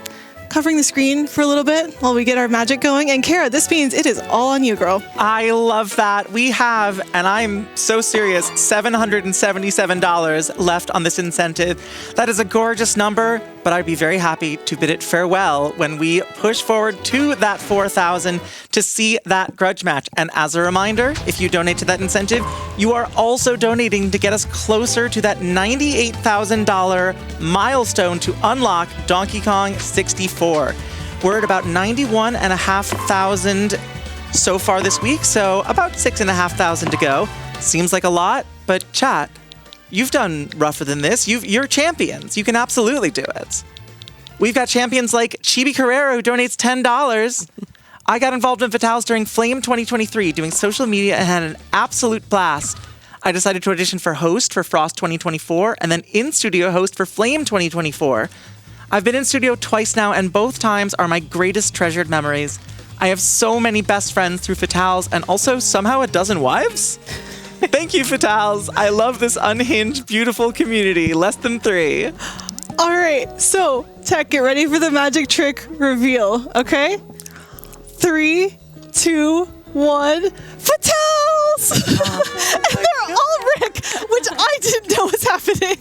covering the screen for a little bit while we get our magic going? And Kara, this means it is all on you, girl. I love that. We have, and I'm so serious, $777 left on this incentive. That is a gorgeous number, but I'd be very happy to bid it farewell when we push forward to that 4,000 to see that grudge match. And as a reminder, if you donate to that incentive, you are also donating to get us closer to that $98,000 milestone to unlock Donkey Kong 64. We're at about 91,500 so far this week, so about 6,500 to go. Seems like a lot, but chat, you've done rougher than this. You're champions. You can absolutely do it. We've got champions like Chibi Carrera, who donates $10. I got involved in Fatales during Flame 2023, doing social media, and had an absolute blast. I decided to audition for host for Frost 2024, and then in-studio host for Flame 2024. I've been in studio twice now, and both times are my greatest treasured memories. I have so many best friends through Fatales, and also somehow a dozen wives? Thank you, Fatales. I love this unhinged, beautiful community. Less than 3. All right, so Tech, get ready for the magic trick reveal, okay? 3, 2, 1, Fatales! And they're all Rick, which I didn't know was happening.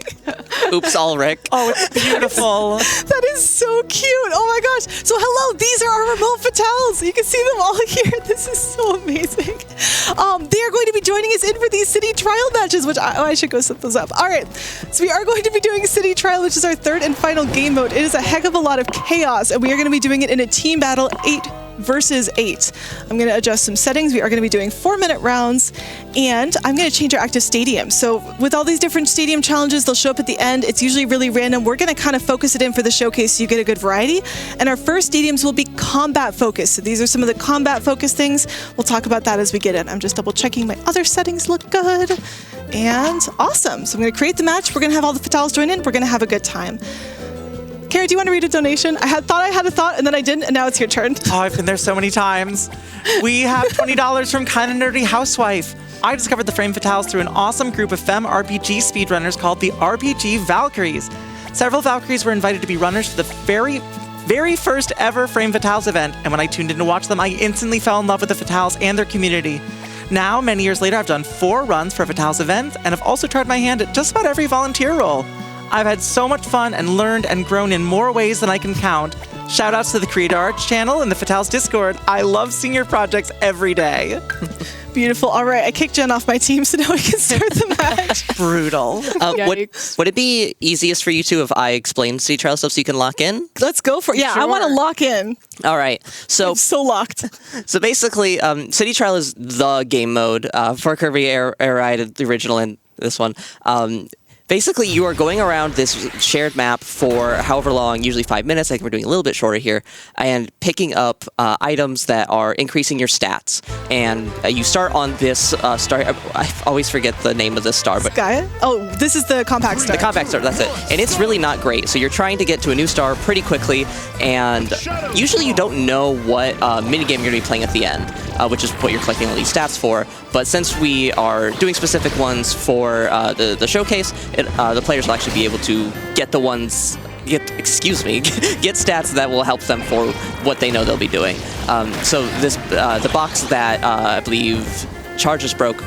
Oops, all Rick. Oh, it's beautiful. That is so cute. Oh my gosh. So hello, these are our remote fatales. You can see them all here. This is so amazing. They are going to be joining us in for these city trial matches, which I should go set those up. All right. So we are going to be doing city trial, which is our third and final game mode. It is a heck of a lot of chaos, and we are going to be doing it in a team battle 8 versus 8. I'm going to adjust some settings. We are going to be doing 4-minute rounds, and I'm going to change our active stadium. So with all these different stadium challenges, they'll show up at the end. It's usually really random. We're going to kind of focus it in for the showcase so you get a good variety. And our first stadiums will be combat focused. So these are some of the combat focused things. We'll talk about that as we get in. I'm just double checking my other settings look good. And awesome. So I'm going to create the match. We're going to have all the fatales join in. We're going to have a good time. Kara, do you want to read a donation? I thought I had a thought, and then I didn't, and now it's your turn. Oh, I've been there so many times. We have $20 from Kinda Nerdy Housewife. I discovered the Frame Fatales through an awesome group of femme RPG speedrunners called the RPG Valkyries. Several Valkyries were invited to be runners for the very first ever Frame Fatales event, and when I tuned in to watch them, I instantly fell in love with the Fatales and their community. Now, many years later, I've done 4 runs for Fatales events, and have also tried my hand at just about every volunteer role. I've had so much fun and learned and grown in more ways than I can count. Shoutouts to the Creator Arts channel and the Fatales Discord. I love seeing your projects every day. Beautiful. All right, I kicked Jen off my team, so now we can start the match. Brutal. Would it be easiest for you two if I explained City Trial stuff so you can lock in? Let's go for it. Yeah, I Sure. want to lock in. All right. I'm so locked. So basically, City Trial is the game mode for Kirby Air Ride, the original and this one. basically, you are going around this shared map for however long, usually 5 minutes. I think we're doing a little bit shorter here, and picking up items that are increasing your stats. And you start on this star. I always forget the name of this star, but Gaia? Oh, this is the compact star. the compact star, that's it. And it's really not great. So you're trying to get to a new star pretty quickly, and usually you don't know what minigame you're going to be playing at the end, which is what you're collecting all these stats for. But since we are doing specific ones for the showcase, the players will actually be able to get the ones, get stats that will help them for what they know they'll be doing. So this the box that I believe Char just broke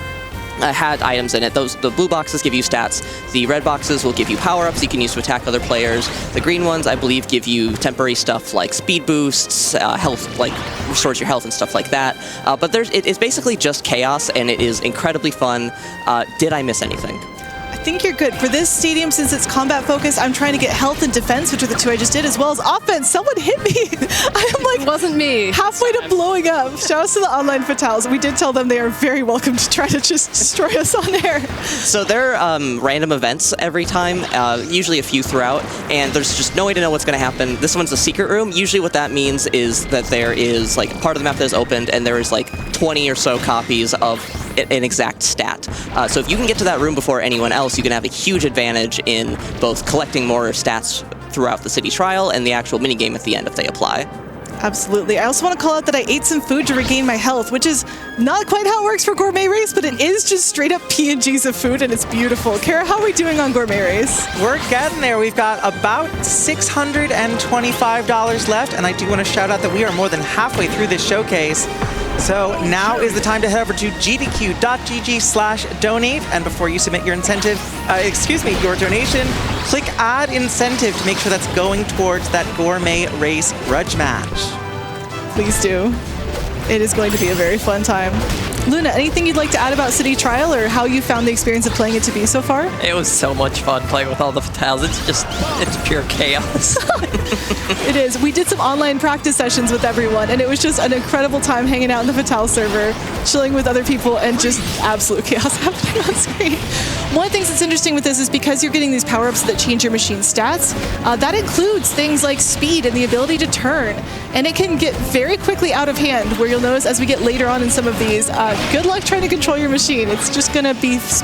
had items in it. The blue boxes give you stats. The red boxes will give you power-ups you can use to attack other players. The green ones, I believe, give you temporary stuff like speed boosts, health, like restores your health and stuff like that. But it's basically just chaos, and it is incredibly fun. Did I miss anything? I think you're good. For this stadium, since it's combat focused, I'm trying to get health and defense, which are the two I just did, as well as offense. Someone hit me. I am like, It wasn't me. halfway to blowing up. Shout out to the online fatales. We did tell them they are very welcome to try to just destroy us on air. So there are random events every time, usually a few throughout, and there's just no way to know what's going to happen. This one's a secret room. Usually what that means is that there is like part of the map that is opened, and there is like 20 or so copies of an exact stat. So if you can get to that room before anyone else, you can have a huge advantage in both collecting more stats throughout the city trial and the actual minigame at the end if they apply. Absolutely. I also want to call out that I ate some food to regain my health, which is not quite how it works for Gourmet Race, but it is just straight up P&Gs of food, and it's beautiful. Kara, how are we doing on Gourmet Race? We're getting there. We've got about $625 left, and I do want to shout out that we are more than halfway through this showcase. So now is the time to head over to gdq.gg/donate, and before you submit your your donation, click Add Incentive to make sure that's going towards that Gourmet Race grudge match. Please do. It is going to be a very fun time. Luna, anything you'd like to add about City Trial or how you found the experience of playing it to be so far? It was so much fun playing with all the fatales. It's pure chaos. It is. We did some online practice sessions with everyone, and it was just an incredible time hanging out in the Fatale server, chilling with other people, and just absolute chaos happening on screen. One of the things that's interesting with this is because you're getting these power-ups that change your machine stats, that includes things like speed and the ability to turn, and it can get very quickly out of hand, where you'll notice as we get later on in some of these, good luck trying to control your machine. It's just going to be It's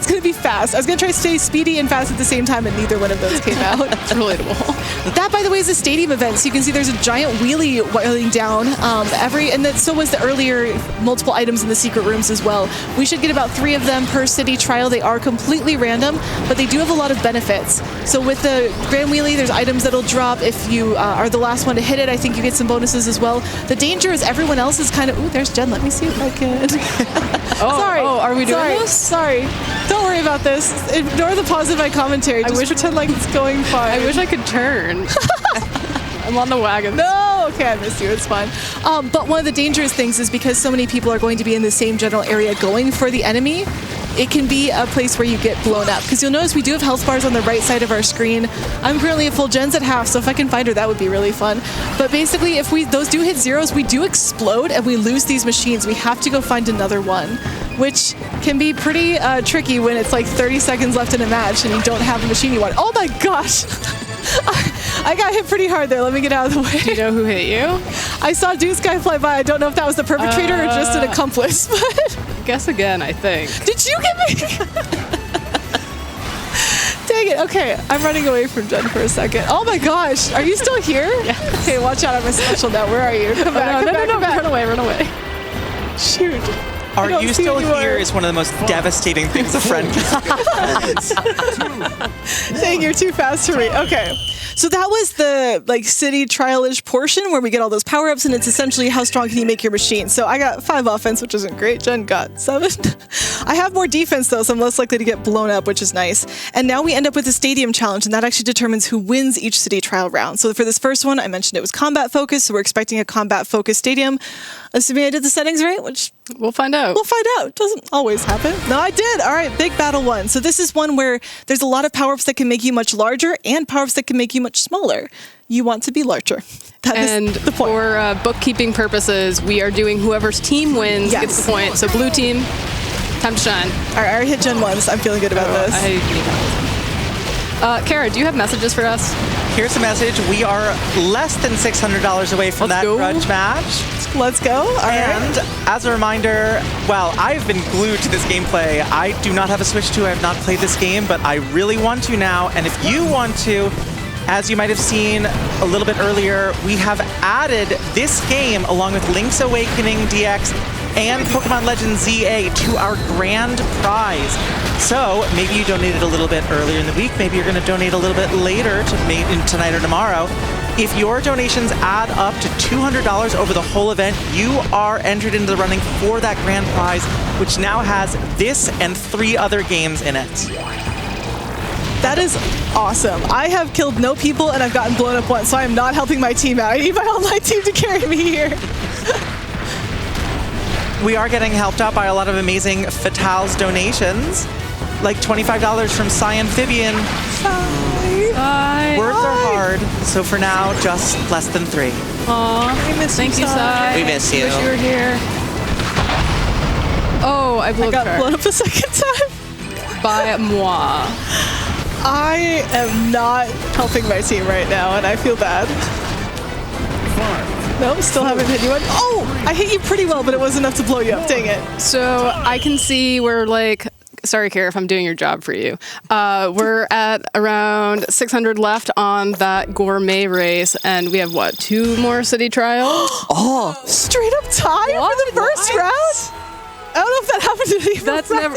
going to be fast. I was going to try to stay speedy and fast at the same time, and neither one of those came out. It's relatable. That, by the way, is a stadium event. So you can see there's a giant wheelie whirling down and so was the earlier multiple items in the secret rooms as well. We should get about 3 of them per city trial. They are completely random, but they do have a lot of benefits. So with the Grand Wheelie, there's items that'll drop. If you are the last one to hit it, I think you get some bonuses as well. The danger is everyone else is kind of... Ooh, there's Jen. Let me see if I can... Sorry. Oh, are we doing this? Sorry. Don't worry about this. Ignore the pause of my commentary. Just pretend like it's going fine. I wish I could turn. I'm on the wagon. No, okay, I missed you. It's fine. But one of the dangerous things is because so many people are going to be in the same general area going for the enemy, it can be a place where you get blown up. Because you'll notice we do have health bars on the right side of our screen. I'm currently at full. Jen's at half, so if I can find her, that would be really fun. But basically, if those do hit zeros, we do explode and we lose these machines. We have to go find another one, which can be pretty tricky when it's like 30 seconds left in a match and you don't have the machine you want. Oh my gosh! I got hit pretty hard there. Let me get out of the way. Do you know who hit you? I saw Deuce Guy fly by. I don't know if that was the perpetrator or just an accomplice, but... Guess again, I think. Did you get me? Dang it. Okay, I'm running away from Jen for a second. Oh my gosh. Are you still here? Yes. Okay, watch out. I'm a special now. Where are you? Come back. No. Run away. Shoot. Are you still here is one of the most devastating things a friend can do. Dang, you're too fast for me. Okay. So that was the city trial-ish portion where we get all those power-ups, and it's essentially how strong can you make your machine. So I got 5 offense, which isn't great. Jen got 7. I have more defense though, so I'm less likely to get blown up, which is nice. And now we end up with a stadium challenge, and that actually determines who wins each city trial round. So for this first one, I mentioned it was combat focused, so we're expecting a combat focused stadium. Assuming I did the settings right, which we'll find out. Doesn't always happen. No, I did. All right, big battle 1. So this is one where there's a lot of power-ups that can make you much larger and power-ups that can make you much smaller. You want to be larger. That is the point. For bookkeeping purposes, we are doing whoever's team wins gets the point. So blue team, time to shine. All right, I already hit Gen 1, so I'm feeling good about this. I need help. Kara, do you have messages for us? Here's a message. We are less than $600 away from Let's that go. grudge match. Let's go. All right. And as a reminder, well, I've been glued to this gameplay. I do not have a Switch 2. I have not played this game, but I really want to now. And if you want to, as you might have seen a little bit earlier, we have added this game along with Link's Awakening DX and Pokemon Legends ZA to our grand prize. So maybe you donated a little bit earlier in the week. Maybe you're going to donate a little bit later tonight or tomorrow. If your donations add up to $200 over the whole event, you are entered into the running for that grand prize, which now has this and 3 other games in it. That is awesome. I have killed no people and I've gotten blown up once, so I am not helping my team out. I need my online team to carry me here. We are getting helped out by a lot of amazing Fatales donations, like $25 from Sciamphibian. Words are hard, so for now, just less than 3. Aw, thank you, Sai. We miss you. Wish you were here. Oh, I blew I got up blown up a second time. by moi. I am not helping my team right now, and I feel bad. Nope, still haven't hit anyone. Oh, I hit you pretty well, but it wasn't enough to blow you up. Dang it. So I can see we're like, sorry, Kara, if I'm doing your job for you. We're at around 600 left on that gourmet race, and we have what, 2 more city trials? Straight up tie for the first round? I don't know if that happened to me. That's never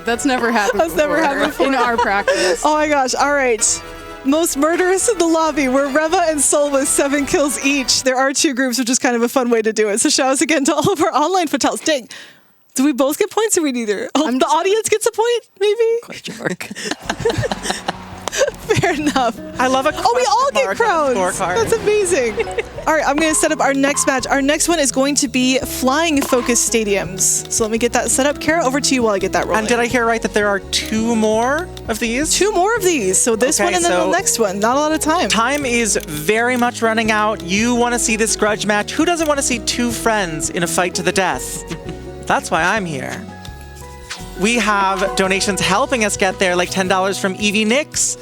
That's never happened. That's never happened before in our practice. Oh my gosh! All right. Most murderous in the lobby were Reva and Sol with 7 kills each. There are 2 groups, which is kind of a fun way to do it. So shout outs again to all of our online fatales. Dang. Do we both get points or we neither? Oh, the audience gets a point, maybe? Question mark. Fair enough. I love a Oh, we all get crowns. scorecard. That's amazing. All right, I'm going to set up our next match. Our next one is going to be flying focus stadiums. So let me get that set up. Kara, over to you while I get that rolling. And did I hear right that there are 2 more of these? 2 more of these. So this Okay, one and then so the next one. Not a lot of time. Time is very much running out. You want to see this grudge match. Who doesn't want to see 2 friends in a fight to the death? That's why I'm here. We have donations helping us get there, like $10 from Evie Nix.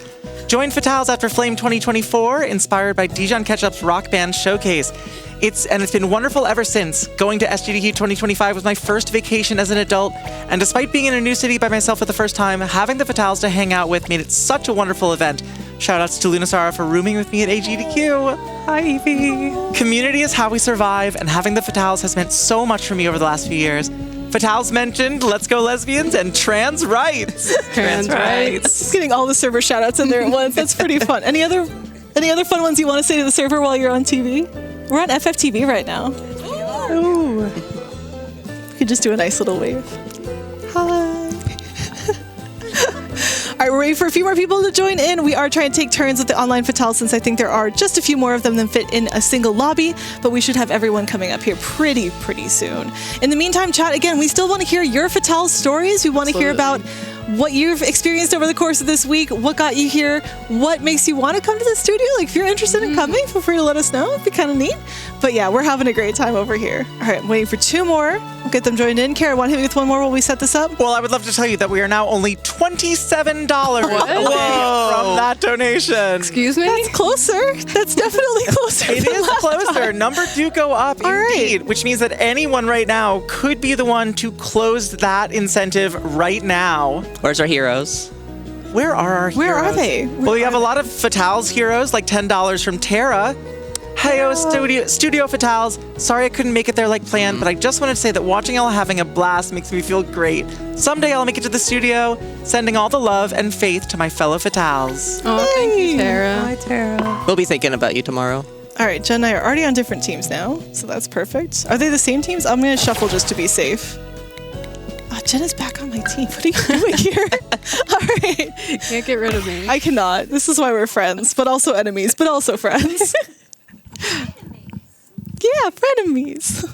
Join Fatales after Flame 2024, inspired by Dijon Ketchup's Rock Band Showcase. It's been wonderful ever since. Going to SGDQ 2025 was my first vacation as an adult, and despite being in a new city by myself for the first time, having the Fatales to hang out with made it such a wonderful event. Shoutouts to Lunisara for rooming with me at AGDQ. Hi, Evie. Community is how we survive, and having the Fatales has meant so much for me over the last few years. Fatales mentioned Let's Go Lesbians and trans rights. Trans rights. Just getting all the server shoutouts in there at once. That's pretty fun. Any other fun ones you want to say to the server while you're on TV? We're on FFTV right now. Ooh. You could just do a nice little wave. Hi. All right, we're waiting for a few more people to join in. We are trying to take turns with the online fatales since I think there are just a few more of them than fit in a single lobby, but we should have everyone coming up here pretty soon. In the meantime, chat, again, we still want to hear your fatale stories. We want to hear about what you've experienced over the course of this week, what got you here, what makes you want to come to the studio. Like, if you're interested in coming, feel free to let us know. It'd be kind of neat. But yeah, we're having a great time over here. All right, I'm waiting for 2 more. We'll get them joined in. Kara, want to hit me with 1 more while we set this up? Well, I would love to tell you that we are now only $27 away from that donation. Excuse me? That's closer. That's definitely closer. It than is last closer. time. Numbers do go up, All indeed, which means that anyone right now could be the one to close that incentive right now. Where's our heroes? Where are our heroes? Where are they? Well, we have a lot of Fatales heroes, like $10 from Tara. Heyo, Studio Fatales. Sorry I couldn't make it there like planned, but I just wanted to say that watching y'all having a blast makes me feel great. Someday I'll make it to the studio, sending all the love and faith to my fellow Fatales. Oh, thank you, Tara. Hi, Tara. We'll be thinking about you tomorrow. All right, Jen and I are already on different teams now, so that's perfect. Are they the same teams? I'm going to shuffle just to be safe. Oh, Jen is back on my team. What are you doing here? All right. Can't get rid of me. I cannot. This is why we're friends, but also enemies, but also friends. Yeah, frenemies.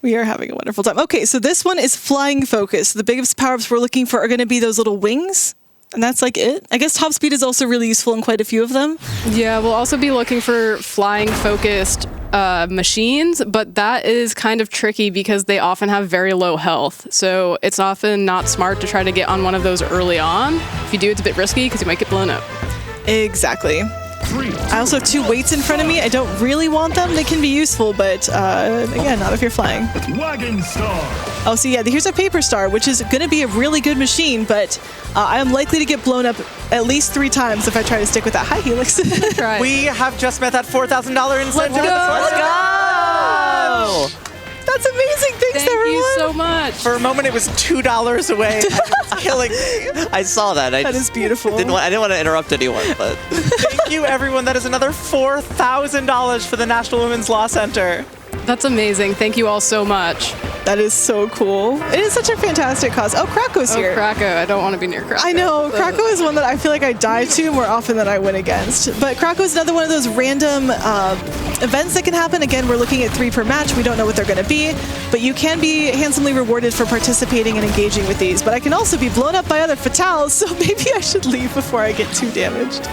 We are having a wonderful time. Okay, so this one is flying focus. The biggest power-ups we're looking for are going to be those little wings, and that's like it. I guess top speed is also really useful in quite a few of them. Yeah, we'll also be looking for flying focused machines, but that is kind of tricky because they often have very low health. So it's often not smart to try to get on one of those early on. If you do, it's a bit risky because you might get blown up. Exactly. I also have 2 weights in front of me. I don't really want them. They can be useful, but again, not if you're flying. Wagon Star. Oh, so yeah, here's a paper star, which is going to be a really good machine, but I am likely to get blown up at least 3 times if I try to stick with that. Hi, Helix. Try. We have just met that $4,000 incentive. Let's go! That's amazing. Thanks, Thank everyone. you so much. For a moment, it was $2 away. And it was killing me. I saw that. That is beautiful. I didn't want to interrupt anyone, but Thank you, everyone. That is another $4,000 for the National Women's Law Center. That's amazing. Thank you all so much. That is so cool. It is such a fantastic cause. Oh, Krako's Oh, here. Krako. I don't want to be near Krako. I know. Krako is one that I feel like I die to more often than I win against. But Krako is another one of those random events that can happen. Again, we're looking at 3 per match. We don't know what they're going to be. But you can be handsomely rewarded for participating and engaging with these. But I can also be blown up by other fatales, so maybe I should leave before I get too damaged.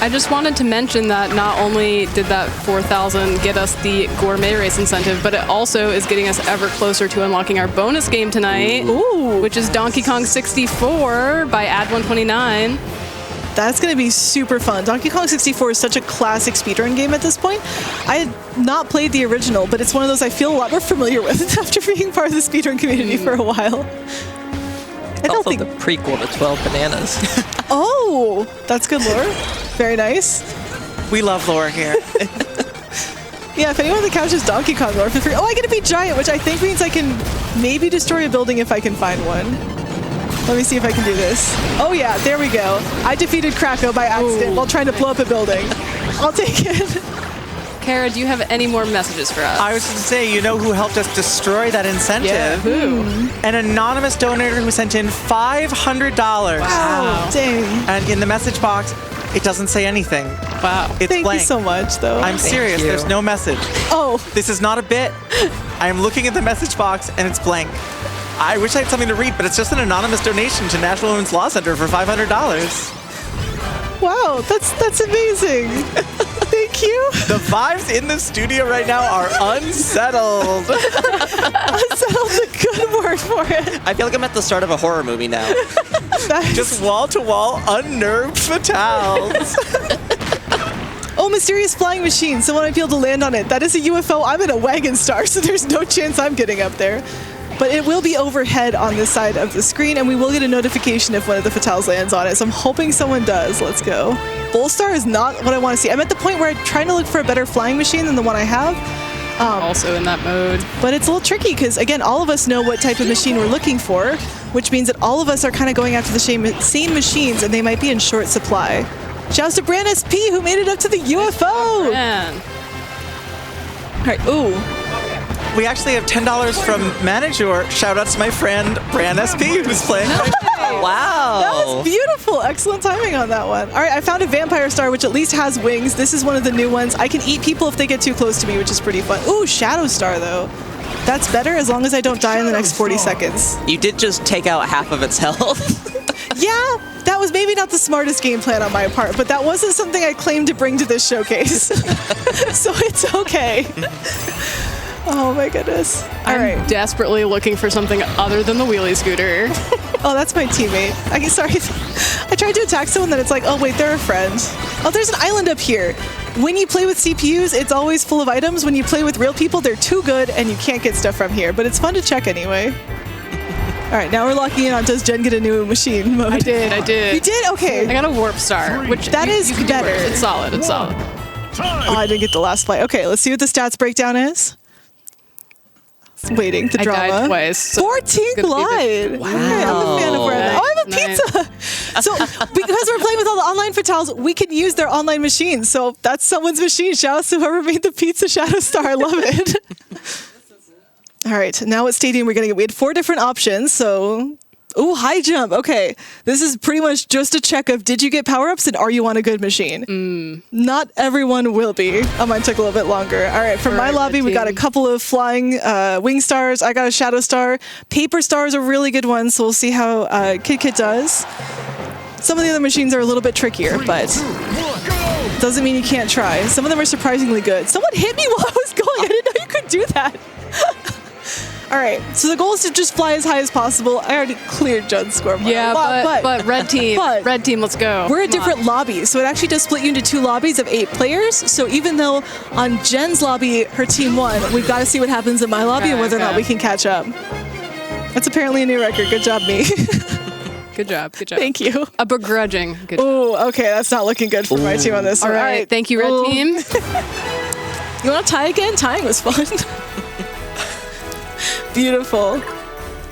I just wanted to mention that not only did that 4,000 get us the gourmet race incentive, but it also is getting us ever closer to unlocking our bonus game tonight, which is Donkey Kong 64 by Ad129. That's going to be super fun. Donkey Kong 64 is such a classic speedrun game at this point. I had not played the original, but it's one of those I feel a lot more familiar with after being part of the speedrun community for a while. I don't Also think... the prequel to 12 Bananas. Oh, that's good lore. Very nice. We love lore here. Yeah, if anyone on the couch is Donkey Kong lore, feel free. Oh, I get to be giant, which I think means I can maybe destroy a building if I can find one. Let me see if I can do this. Oh yeah, there we go. I defeated Krako by accident while trying to blow up a building. I'll take it. Kara, do you have any more messages for us? I was going to say, you know who helped us destroy that incentive? Yeah, who? An anonymous donor who sent in $500. Wow. Dang. And in the message box, it doesn't say anything. Wow. It's Thank blank. you so much, though. I'm serious. you. There's no message. Oh, This is not a bit. I am looking at the message box and it's blank. I wish I had something to read, but it's just an anonymous donation to National Women's Law Center for $500. wow, that's amazing. Thank you. The vibes in the studio right now are unsettled. Unsettled's a good word for it. I feel like I'm at the start of a horror movie now. Just wall-to-wall unnerved fatales. Oh, mysterious flying machine. Someone might be able to land on it. That is a UFO. I'm in a wagon star, so there's no chance I'm getting up there. But it will be overhead on this side of the screen, and we will get a notification if one of the fatales lands on it. So I'm hoping someone does. Let's go. Bullstar is not what I want to see. I'm at the point where I'm trying to look for a better flying machine than the one I have. Also in that mode. But it's a little tricky because, again, all of us know what type of machine we're looking for, which means that all of us are kind of going after the same machines, and they might be in short supply. Shouts to Brand SP, who made it up to the UFO. Man. All right, ooh. We actually have $10 from Manager. Shout out to my friend, Brand SP, who's playing right now. Wow. That was beautiful. Excellent timing on that one. All right, I found a vampire star, which at least has wings. This is one of the new ones. I can eat people if they get too close to me, which is pretty fun. Ooh, shadow star, though. That's better as long as I don't die in the next 40 seconds. You did just take out half of its health. Yeah, that was maybe not the smartest game plan on my part, but that wasn't something I claimed to bring to this showcase. So it's okay. Oh my goodness. All I'm right. desperately looking for something other than the wheelie scooter. Oh, that's my teammate. Sorry. I tried to attack someone, then it's like, oh wait, they're a friend. Oh, there's an island up here. When you play with CPUs, it's always full of items. When you play with real people, they're too good and you can't get stuff from here, but it's fun to check anyway. All right, now we're locking in on does Jen get a new machine mode. I did. You did? Okay. I got a warp star, which That is you can do better. worse. It's solid. It's solid. Oh, I didn't get the last flight. Okay, let's see what the stats breakdown is. Waiting, the I drama. died twice. So 14 good glide. Wow. Okay, I'm a fan of where that. Oh, I have a Nice. pizza. So because we're playing with all the online fatales, we can use their online machines. So that's someone's machine. Shout out to whoever made the pizza Shadow Star. I love it. All right, now what stadium we're getting? We had 4 different options. So, ooh, high jump. Okay, this is pretty much just a check of did you get power-ups and are you on a good machine? Not everyone will be. Mine took a little bit longer. All right, from my Right, lobby, we got a couple of flying wing stars. I got a shadow star. Paper star is a really good one, so we'll see how Kit does. Some of the other machines are a little bit trickier, but doesn't mean you can't try. Some of them are surprisingly good. Someone hit me while I was going. I didn't know you could do that. All right, so the goal is to just fly as high as possible. I already cleared Judd's score. Yeah, but red team, red team, let's go. We're at different lobbies, so it actually does split you into 2 lobbies of 8 players. So even though on Jen's lobby, her team won, we've got to see what happens in my lobby and whether or not we can catch up. That's apparently a new record. Good job, me. Good job. Good job. Thank you. A begrudging. Good job. Oh, okay, that's not looking good for my team on this one. All right, thank you, red team. You want to tie again? Tying was fun. Beautiful.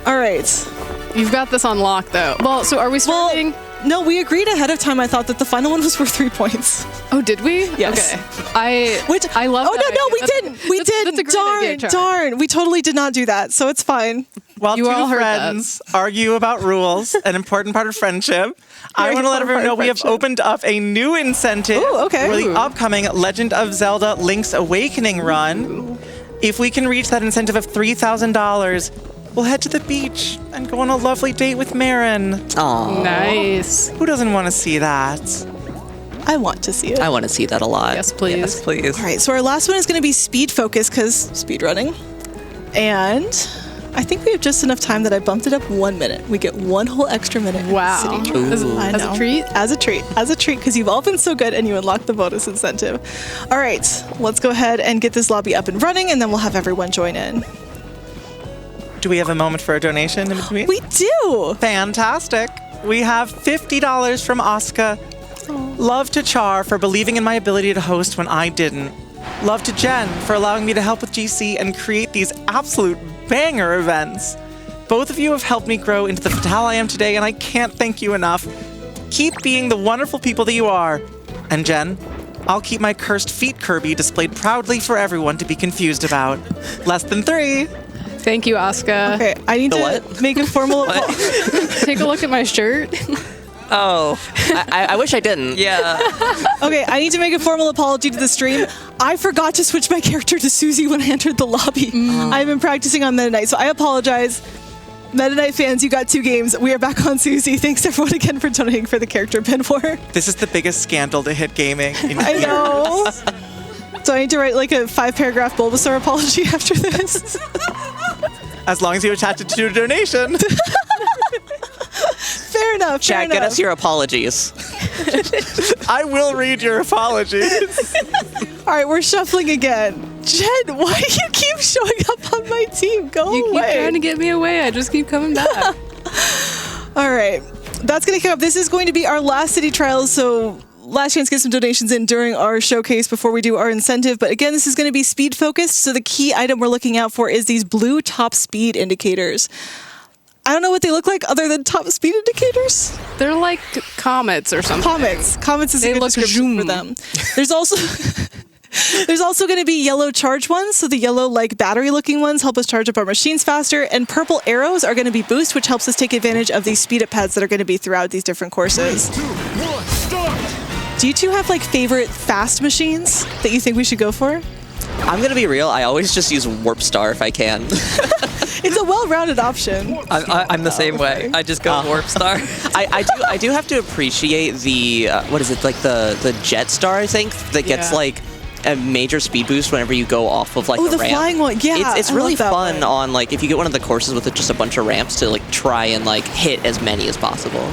All right. You've got this on lock, though. Well, so are we starting? Well, no, we agreed ahead of time. I thought that the final one was worth 3 points. Oh, did we? Yes. Okay. I love Oh, that no, we idea. didn't. We didn't. That's a great idea, Char. Darn. We totally did not do that, so it's fine. While You all two heard friends argue about rules, an important part of friendship, I want to let everyone know we have opened up a new incentive Ooh, okay. for the upcoming Legend of Zelda Link's Awakening run. If we can reach that incentive of $3,000, we'll head to the beach and go on a lovely date with Marin. Aww. Nice. Who doesn't want to see that? I want to see it. I want to see that a lot. Yes, please. Yes, please. All right, so our last one is going to be speed focus because speed running. And I think we have just enough time that I bumped it up 1 minute. We get 1 whole extra minute. Wow. City Trip. As I a know. treat? As a treat, because you've all been so good and you unlock the bonus incentive. All right, let's go ahead and get this lobby up and running, and then we'll have everyone join in. Do we have a moment for a donation in between? We do. Fantastic. We have $50 from Asuka. Love to Char for believing in my ability to host when I didn't. Love to Jen for allowing me to help with GC and create these absolute banger events. Both of you have helped me grow into the Fatale I am today, and I can't thank you enough. Keep being the wonderful people that you are. And Jen, I'll keep my cursed feet Kirby displayed proudly for everyone to be confused about. Less than 3. Thank you, Asuka. Okay, I need to make a formal... Take a look at my shirt. Oh, I wish I didn't. yeah. Okay, I need to make a formal apology to the stream. I forgot to switch my character to Susie when I entered the lobby. I've been practicing on Meta Knight, so I apologize. Meta Knight fans, you got 2 games. We are back on Susie. Thanks everyone again for donating for the character pin war. This is the biggest scandal to hit gaming in I years. know. So I need to write like a 5-paragraph Bulbasaur apology after this. As long as you attach it to a donation. Fair enough. Chad, get us your apologies. I will read your apologies. All right, we're shuffling again. Jen, why do you keep showing up on my team? Go You away. keep trying to get me away. I just keep coming back. All right, that's going to come up. This is going to be our last city trials, so last chance to get some donations in during our showcase before we do our incentive. But again, this is going to be speed focused, so the key item we're looking out for is these blue top speed indicators. I don't know what they look like other than top speed indicators. They're like comets or something. Comets is a good description for them. There's also going to be yellow charge ones. So the yellow like battery looking ones help us charge up our machines faster. And purple arrows are going to be boost, which helps us take advantage of these speed up pads that are going to be throughout these different courses. 3, 2, 1, start! Do you two have like favorite fast machines that you think we should go for? I'm gonna be real. I always just use Warp Star if I can. It's a well-rounded option. I'm the same way. I just go Warp Star. I do have to appreciate the what is it, like the Jet Star, I think, that gets like a major speed boost whenever you go off of like Oh, a the ramp. flying one. Yeah, It's I really love that fun one. on like if you get one of the courses with just a bunch of ramps to like try and like hit as many as possible.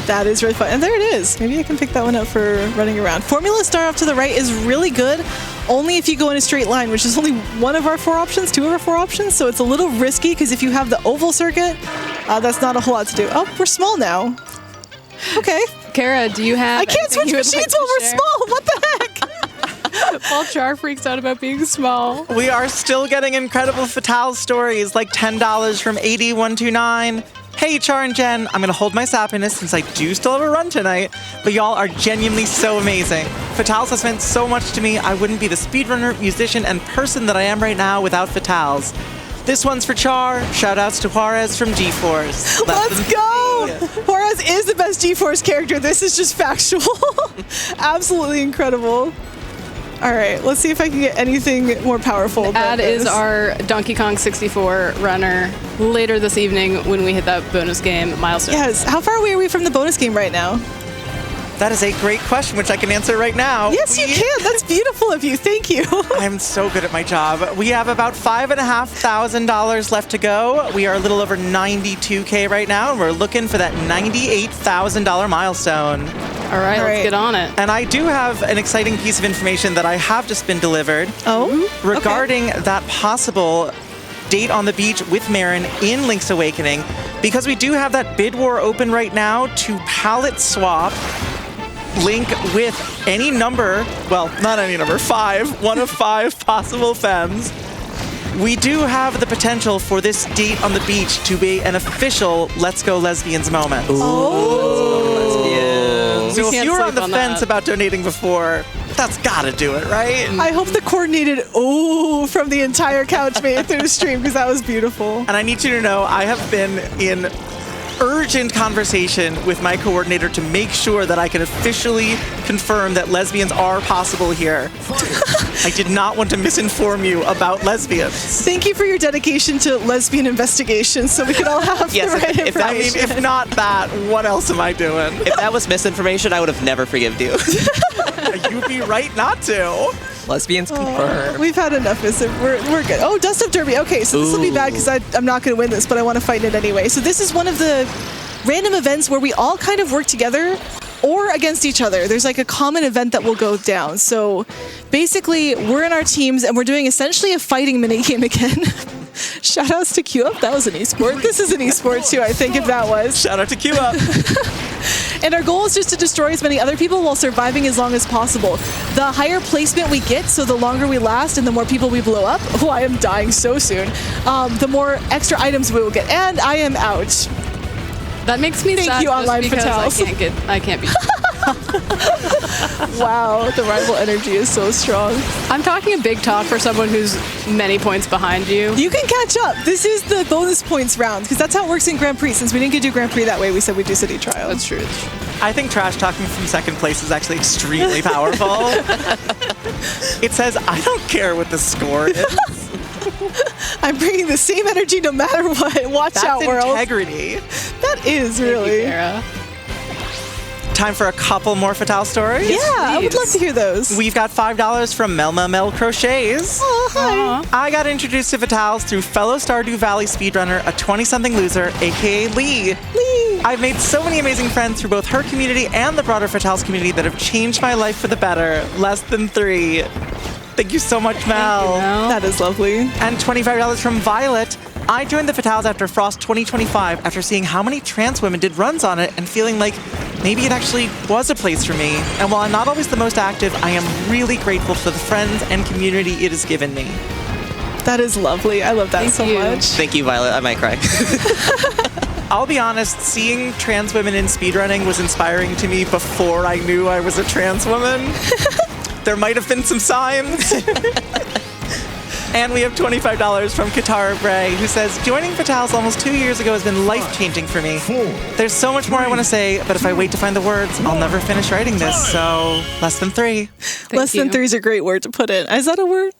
That is really fun. And there it is. Maybe I can pick that one up for running around. Formula Star off to the right is really good, only if you go in a straight line, which is only one of our 4 options, 2 of our 4 options. So it's a little risky because if you have the oval circuit, that's not a whole lot to do. Oh, we're small now. Okay. Kara, do you have? I can't switch machines while we're small. What the heck? Paul Char freaks out about being small. We are still getting incredible Fatale stories like $10 from 8129. Hey, Char and Jen, I'm going to hold my sappiness since I do still have a run tonight, but y'all are genuinely so amazing. Fatales has meant so much to me. I wouldn't be the speedrunner, musician, and person that I am right now without Fatales. This one's for Char. Shoutouts to Juarez from GeForce. Let's go! Juarez is the best GeForce character. This is just factual. Absolutely incredible. All right, let's see if I can get anything more powerful. Ad is our Donkey Kong 64 runner later this evening when we hit that bonus game milestone. Yes. How far away are we from the bonus game right now? That is a great question, which I can answer right now. Yes, you can. That's beautiful of you. Thank you. I'm so good at my job. We have about $5,500 left to go. We are a little over 92K right now, and we're looking for that $98,000 milestone. All right, let's get on it. And I do have an exciting piece of information that I have just been delivered. Oh, regarding that possible date on the beach with Marin in Link's Awakening, because we do have that bid war open right now to palette swap Link with any number, well, not any number, 5, one of 5 possible femmes. We do have the potential for this date on the beach to be an official Let's Go Lesbians moment. So if you were on the fence about donating before, that's gotta do it, right? I hope the coordinated "ooh" from the entire couch made it through the stream, because that was beautiful. And I need you to know I have been in urgent conversation with my coordinator to make sure that I can officially confirm that lesbians are possible here. I did not want to misinform you about lesbians. Thank you for your dedication to lesbian investigation, so we can all have the right information. If not that, what else am I doing? If that was misinformation, I would have never forgiven you. You'd be right not to. Lesbians confirmed. We've had enough. We're good. Oh, Dust Up Derby. Okay, so this will be bad because I'm not going to win this, but I want to fight in it anyway. So this is one of the random events where we all kind of work together or against each other. There's like a common event that will go down. So basically, we're in our teams and we're doing essentially a fighting minigame again. Shoutouts to Q Up. That was an esport. This is an esport too, I think, if that was. Shout out to Q Up. And our goal is just to destroy as many other people while surviving as long as possible. The higher placement we get, so the longer we last and the more people we blow up, oh, I am dying so soon, the more extra items we will get. And I am out. That makes me sad. Thank you, Online because Fatales. I can't be. Wow, the rival energy is so strong. I'm talking a big talk for someone who's many points behind you. You can catch up. This is the bonus points round, because that's how it works in Grand Prix. Since we didn't get to do Grand Prix that way, we said we'd do City Trial. That's true. I think trash talking from second place is actually extremely powerful. It says, I don't care what the score is. I'm bringing the same energy no matter what. Watch out, world. That's integrity. That is really. Kara. Time for a couple more Fatale stories? Yeah, I would love to hear those. We've got $5 from Melma Mel Crochets. Oh, hi. I got introduced to Fatales through fellow Stardew Valley speedrunner, a 20-something loser, aka Lee. I've made so many amazing friends through both her community and the broader Fatales community that have changed my life for the better. Less than 3. Thank you so much, Mel. That is lovely. And $25 from Violet. I joined the Fatales after Frost 2025 after seeing how many trans women did runs on it and feeling like maybe it actually was a place for me. And while I'm not always the most active, I am really grateful for the friends and community it has given me. That is lovely. I love that so much. Thank you, Violet. I might cry. I'll be honest, seeing trans women in speedrunning was inspiring to me before I knew I was a trans woman. There might have been some signs. And we have $25 from Katara Bray, who says, joining Fatales almost 2 years ago has been life-changing for me. There's so much more I want to say, but if I wait to find the words, I'll never finish writing this, so less than 3. Less than 3 is a great word to put in. Is that a word?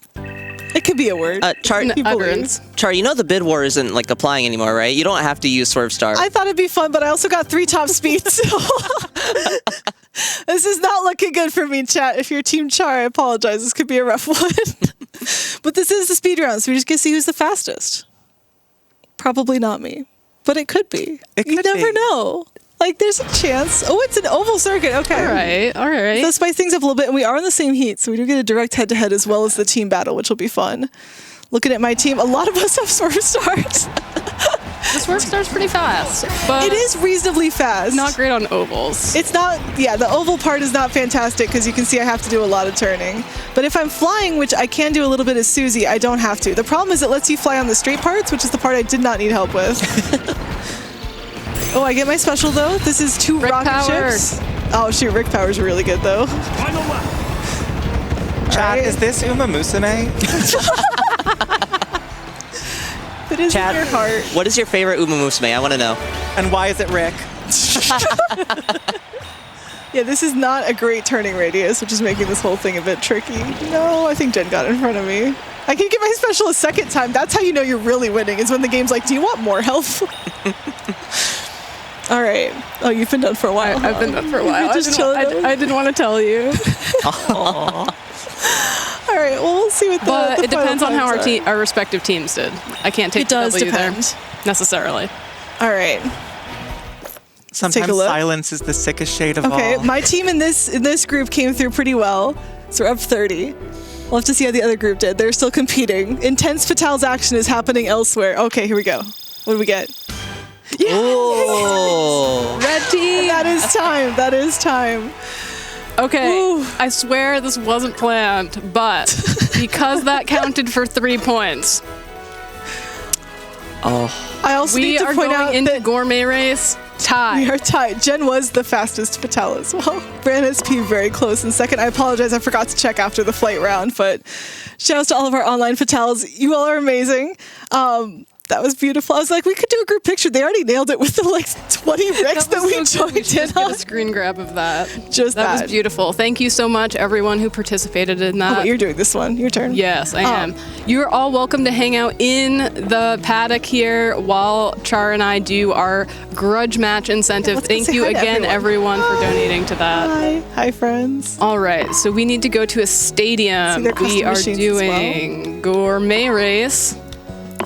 It could be a word. Char, Utterance. Char, you know the bid war isn't like applying anymore, right? You don't have to use Swerve Star. I thought it'd be fun, but I also got 3 top speeds. So this is not looking good for me, chat. If you're Team Char, I apologize. This could be a rough one. But this is the speed round, so we just get to see who's the fastest. Probably not me, but it could be. You never know. Like, there's a chance. Oh, it's an oval circuit. Okay. All right. So spice things up a little bit, and we are in the same heat, so we do get a direct head-to-head as well as the team battle, which will be fun. Looking at my team, a lot of us have Swerve Stars. The Swerve Star's pretty fast, but it is reasonably fast. not great on ovals. It's not, yeah, the oval part is not fantastic because you can see I have to do a lot of turning. But if I'm flying, which I can do a little bit as Susie, I don't have to. The problem is it lets you fly on the straight parts, which is the part I did not need help with. Oh, I get my special though. This is 2 Rick rocket Power. ships. Oh shoot, Rick Power's really good though. Final lap. Chad, is this Uma Musume? It is Chad, in your heart. what is your favorite Uma Musume? I want to know. And why is it Rick? Yeah, this is not a great turning radius, which is making this whole thing a bit tricky. No, I think Jen got in front of me. I can get my special a second time. That's how you know you're really winning, is when the game's like, do you want more health? All right. Oh, you've been done for a while. I've been done for a while. I didn't want to tell you. All right. Well, we'll see what the. But the it depends on how final our respective teams did. I can't take It does the W depend. there necessarily. All right. Sometimes take a look. silence is the sickest shade of Okay. all. My team in this group came through pretty well, so we're up 30. We'll have to see how the other group did. They're still competing. Intense Fatale's action is happening elsewhere. Okay, here we go. What do we get? Oh. Red team. That is time. That is time. Okay, Ooh. I swear this wasn't planned, but because that counted for 3 points, I also we need to are point going out into that gourmet race tie. we are tied. Jen was the fastest Fatale as well. Bran SP very close in second. I apologize, I forgot to check after the flight round, but shout out to all of our online Fatales. You all are amazing. That was beautiful. I was like, we could do a group picture. They already nailed it with the 20 Rex that we was so good. We joined should in just get on. a screen grab of that. Just that that. was beautiful. Thank you so much, everyone who participated in that. Oh, but you're doing this one. Your turn. Yes, I am. You're all welcome to hang out in the paddock here while Char and I do our grudge match incentive. let's go Thank say you hi to again, everyone, for donating to that. Hi. Hi, friends. All right, so we need to go to a See stadium. their custom We are machines as well. doing gourmet race.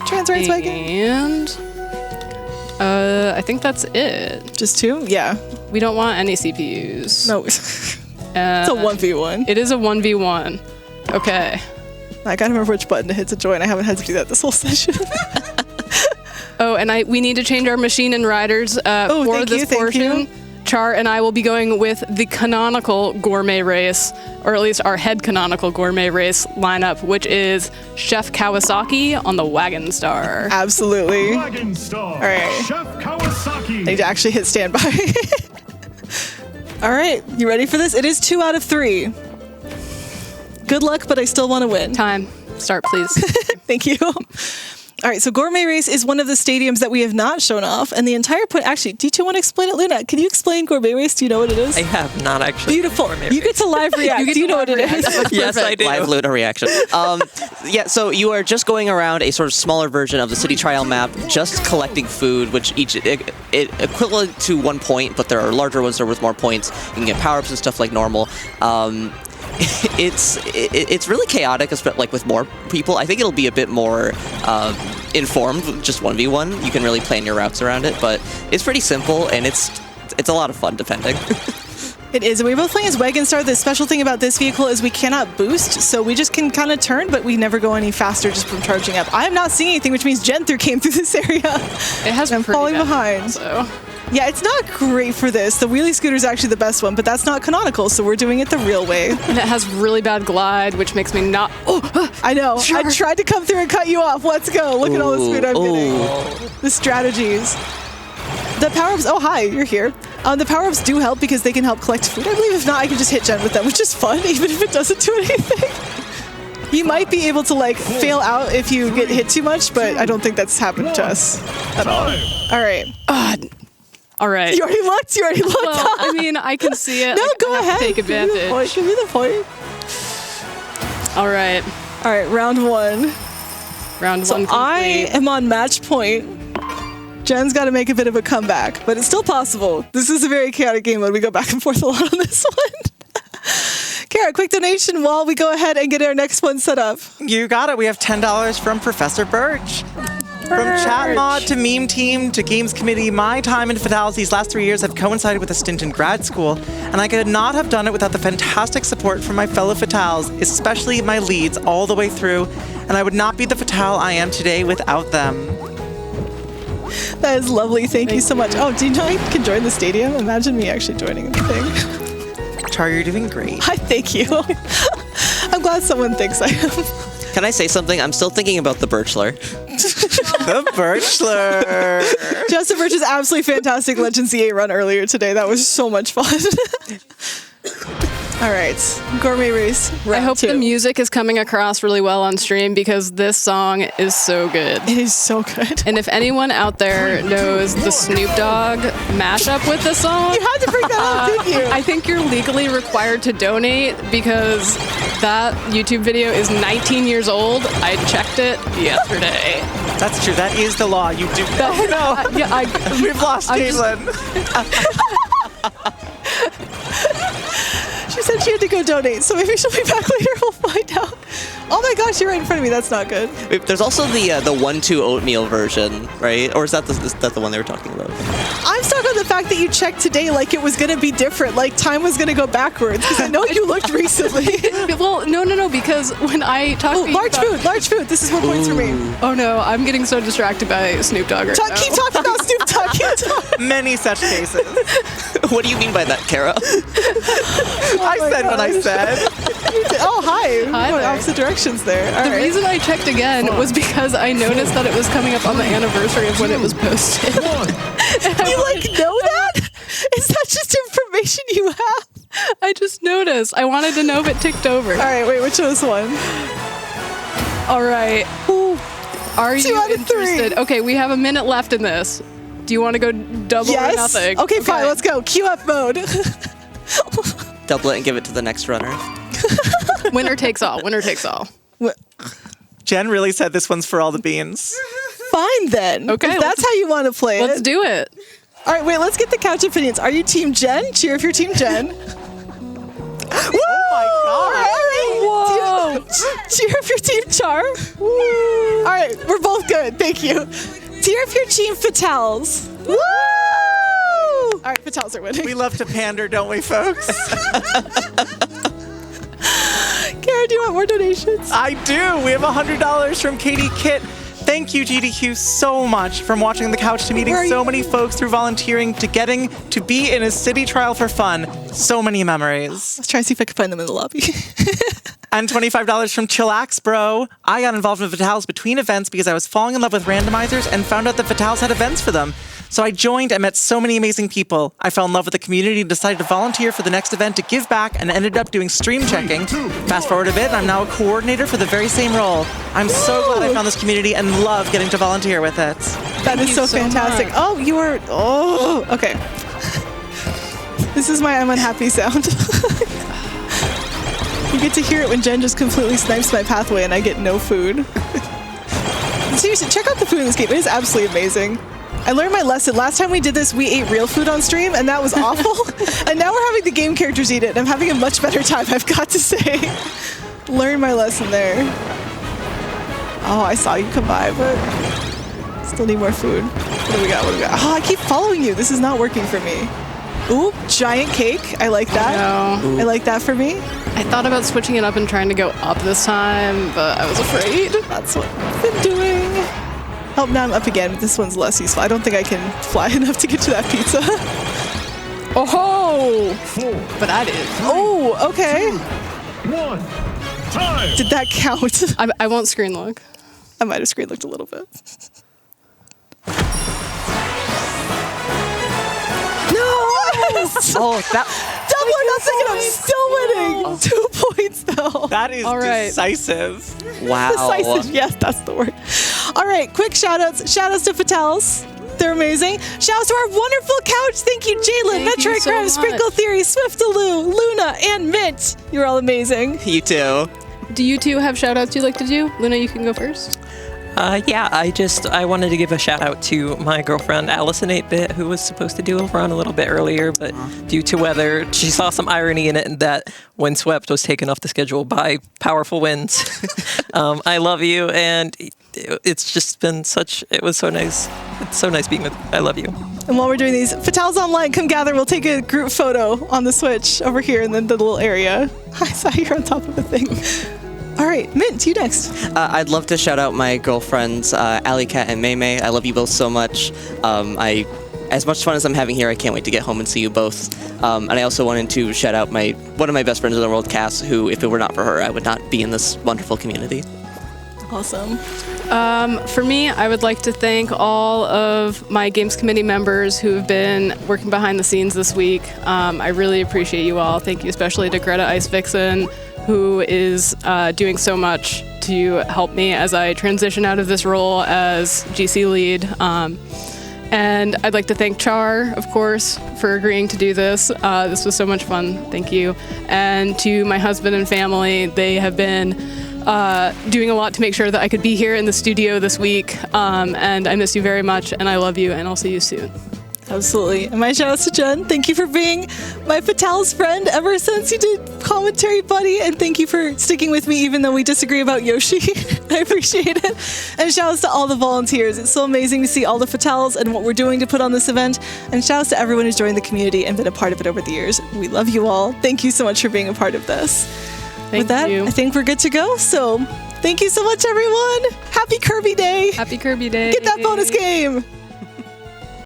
Trans rights wagon. And I think that's it. Just 2? Yeah. We don't want any CPUs. No. It's a Uh, 1v1. It is a 1v1. Okay. I gotta remember which button to hit to join. I haven't had to do that this whole session. Oh, and we need to change our machine and riders for thank this you, thank portion. you. Char and I will be going with the canonical gourmet race, or at least our head canonical gourmet race lineup, which is Chef Kawasaki on the Wagon Star. Absolutely. Wagon Star. All right. Chef Kawasaki. I need to actually hit standby. All right, you ready for this? It is 2 out of 3. Good luck, but I still want to win. Time. Start, please. Thank you. All right, so Gourmet Race is one of the stadiums that we have not shown off, and the entire point. Actually, do you want to explain it, Luna? Can you explain Gourmet Race? Do you know what it is? I have not actually. Beautiful. You get to live react. Do you know what it is? Yes, I do. Live Luna reaction. Yeah, so you are just going around a sort of smaller version of the city trial map, just collecting food, which each equivalent to 1 point, but there are larger ones that are worth more points. You can get power-ups and stuff like normal. It's really chaotic, like with more people. I think it'll be a bit more informed, just 1v1. You can really plan your routes around it, but it's pretty simple and it's a lot of fun, depending. It is. And we're both playing as Wagon Star. The special thing about this vehicle is we cannot boost, so we just can kind of turn, but we never go any faster just from charging up. I'm not seeing anything, which means Jen came through this area. It has I'm pretty falling bad behind. So. Yeah, it's not great for this. The wheelie scooter is actually the best one, but that's not canonical, so we're doing it the real way. And it has really bad glide, which makes me not. Oh, I know. Sure. I tried to come through and cut you off. Let's go. Look at all the speed I'm getting. The strategies. The power-ups. Oh, hi. You're here. The power-ups do help because they can help collect food. I believe if not, I can just hit Jen with them, which is fun, even if it doesn't do anything. You might be able to like fail out if you get hit too much, but I don't think that's happened to us at all. All right. all right. You already looked. You already looked. Well, I mean, I can see it. No, Like, go I have ahead. to take Give me the point. advantage. Give me the point. All right. All right, round 1. Round So one I complete. am on match point. Jen's got to make a bit of a comeback, but it's still possible. This is a very chaotic game mode. We go back and forth a lot on this one. Kara, quick donation while we go ahead and get our next one set up. You got it. We have $10 from Professor Birch. From chat mod to meme team to games committee, my time in Fatales these last 3 years have coincided with a stint in grad school, and I could not have done it without the fantastic support from my fellow Fatales, especially my leads all the way through, and I would not be the Fatale I am today without them. That is lovely. Thank you so much. Oh, do you know I can join the stadium? Imagine me actually joining the thing. Char, you're doing great. Hi, thank you. I'm glad someone thinks I am. Can I say something? I'm still thinking about the Birchler. The Birchler. Justin Birch's absolutely fantastic Legend Z8 run earlier today. That was so much fun. All right, Gourmet Race. I hope 2. the music is coming across really well on stream because this song is so good. It is so good. And if anyone out there knows the Snoop Dogg mashup with the song, You had to bring that up, didn't you? I think you're legally required to donate because That YouTube video is 19 years old. I checked it yesterday. That's true. That is the law. You do. We've lost Caitlin. She said she had to go donate, so maybe she'll be back later. We'll find out. Oh my gosh, you're right in front of me. That's not good. There's also the 1-2 oatmeal version, right? Or is that the one they were talking about? I'm stuck on the fact that you checked today like it was going to be different, like time was going to go backwards, because I know you looked recently. Well, no, because when I talked to you large food. This is 1 point for me. Oh no, I'm getting so distracted by Snoop Dogg right now. Keep talking about Snoop Dogg. Keep talking. Many such cases. What do you mean by that, Kara? I said what I said. Oh, hi. Hi We're there. opposite directions there. All The right. reason I checked again was because I noticed that it was coming up on the anniversary of when it was posted. You know that? Is that just information you have? I just noticed. I wanted to know if it ticked over. All right, wait, which was one? All right. Are 2 you out of 3. interested? Okay, we have a minute left in this. Do you want to go double or nothing? Okay, fine, let's go. QF mode. Double it and give it to the next runner. Winner takes all. Winner takes all. Jen really said this one's for all the beans. Fine then. Okay, If that's how you want to play it. Let's do it. All right, wait, let's get the couch opinions. Are you team Jen? Cheer if you're team Jen. Oh my God. All right. Cheer if you're team Char. All right, we're both good. Thank you. Cheer if you're team Fatals. Woo! All right, Fatals are winning. We love to pander, don't we, folks? Kara, do you want more donations? I do. We have $100 from Katie Kitt. Thank you, GDQ, so much from watching the couch to meeting so many folks through volunteering to getting to be in a city trial for fun. So many memories. Let's try and see if I can find them in the lobby. And $25 from Chillax Bro. I got involved with Fatals between events because I was falling in love with randomizers and found out that Fatals had events for them. So I joined and met so many amazing people. I fell in love with the community and decided to volunteer for the next event to give back and ended up doing stream checking. Fast forward a bit, and I'm now a coordinator for the very same role. I'm so glad I found this community and love getting to volunteer with it. That is so fantastic. much. Oh, you are. Oh, okay. This is my I'm unhappy sound. You get to hear it when Jen just completely snipes my pathway and I get no food. Seriously, check out the food in this game. It is absolutely amazing. I learned my lesson. Last time we did this, we ate real food on stream, and that was awful. And now we're having the game characters eat it, and I'm having a much better time, I've got to say. Learned my lesson there. Oh, I saw you come by, but still need more food. What do we got? Oh, I keep following you. This is not working for me. Ooh, giant cake. I like that. I like that for me. I thought about switching it up and trying to go up this time, but I was afraid. That's what I've been doing. Oh, now I'm up again, but this one's less useful. I don't think I can fly enough to get to that pizza. Oh, but I did. Oh, okay. 1. Time. Did that count? I won't screen look. I might have screen looked a little bit. No! Oh, that. Double or nothing, and I'm still winning. 2 points, though. That is All right. decisive. Wow. Decisive. Yes, that's the word. All right, quick shout-outs. Shout-outs to Fatals. They're amazing. Shout-outs to our wonderful couch. Thank you, Jalen, Thank you Metroid so Crime, much. Sprinkle Theory, Swiftaloo, Luna, and Mint. You're all amazing. You too. Do you two have shout outs you'd like to do? Luna, you can go first. Yeah, I wanted to give a shout out to my girlfriend Allison 8-Bit, who was supposed to do a run a little bit earlier, but due to weather, she saw some irony in it, and that Windswept was taken off the schedule by powerful winds. I love you, and it's just been it was so nice. It's so nice being with you. I love you. And while we're doing these, Fatals Online, come gather. We'll take a group photo on the Switch over here in the little area. I saw you're on top of a thing. All right, Mint, you next. I'd love to shout out my girlfriends, Alley Cat and May May. I love you both so much. As much fun as I'm having here, I can't wait to get home and see you both. And I also wanted to shout out one of my best friends in the world, Cass, who, if it were not for her, I would not be in this wonderful community. Awesome. For me, I would like to thank all of my Games Committee members who have been working behind the scenes this week. I really appreciate you all. Thank you especially to Greta Ice Vixen, who is doing so much to help me as I transition out of this role as GC lead. And I'd like to thank Char, of course, for agreeing to do this. This was so much fun. Thank you. And to my husband and family, they have been doing a lot to make sure that I could be here in the studio this week. And I miss you very much, and I love you, and I'll see you soon. Absolutely. And my shout outs to Jen. Thank you for being my Fatals friend ever since you did Commentary Buddy. And thank you for sticking with me even though we disagree about Yoshi. I appreciate it. And shout outs to all the volunteers. It's so amazing to see all the Fatals and what we're doing to put on this event. And shout outs to everyone who's joined the community and been a part of it over the years. We love you all. Thank you so much for being a part of this. With that, I think we're good to go. So thank you so much, everyone. Happy Kirby Day. Happy Kirby Day. Get that bonus game.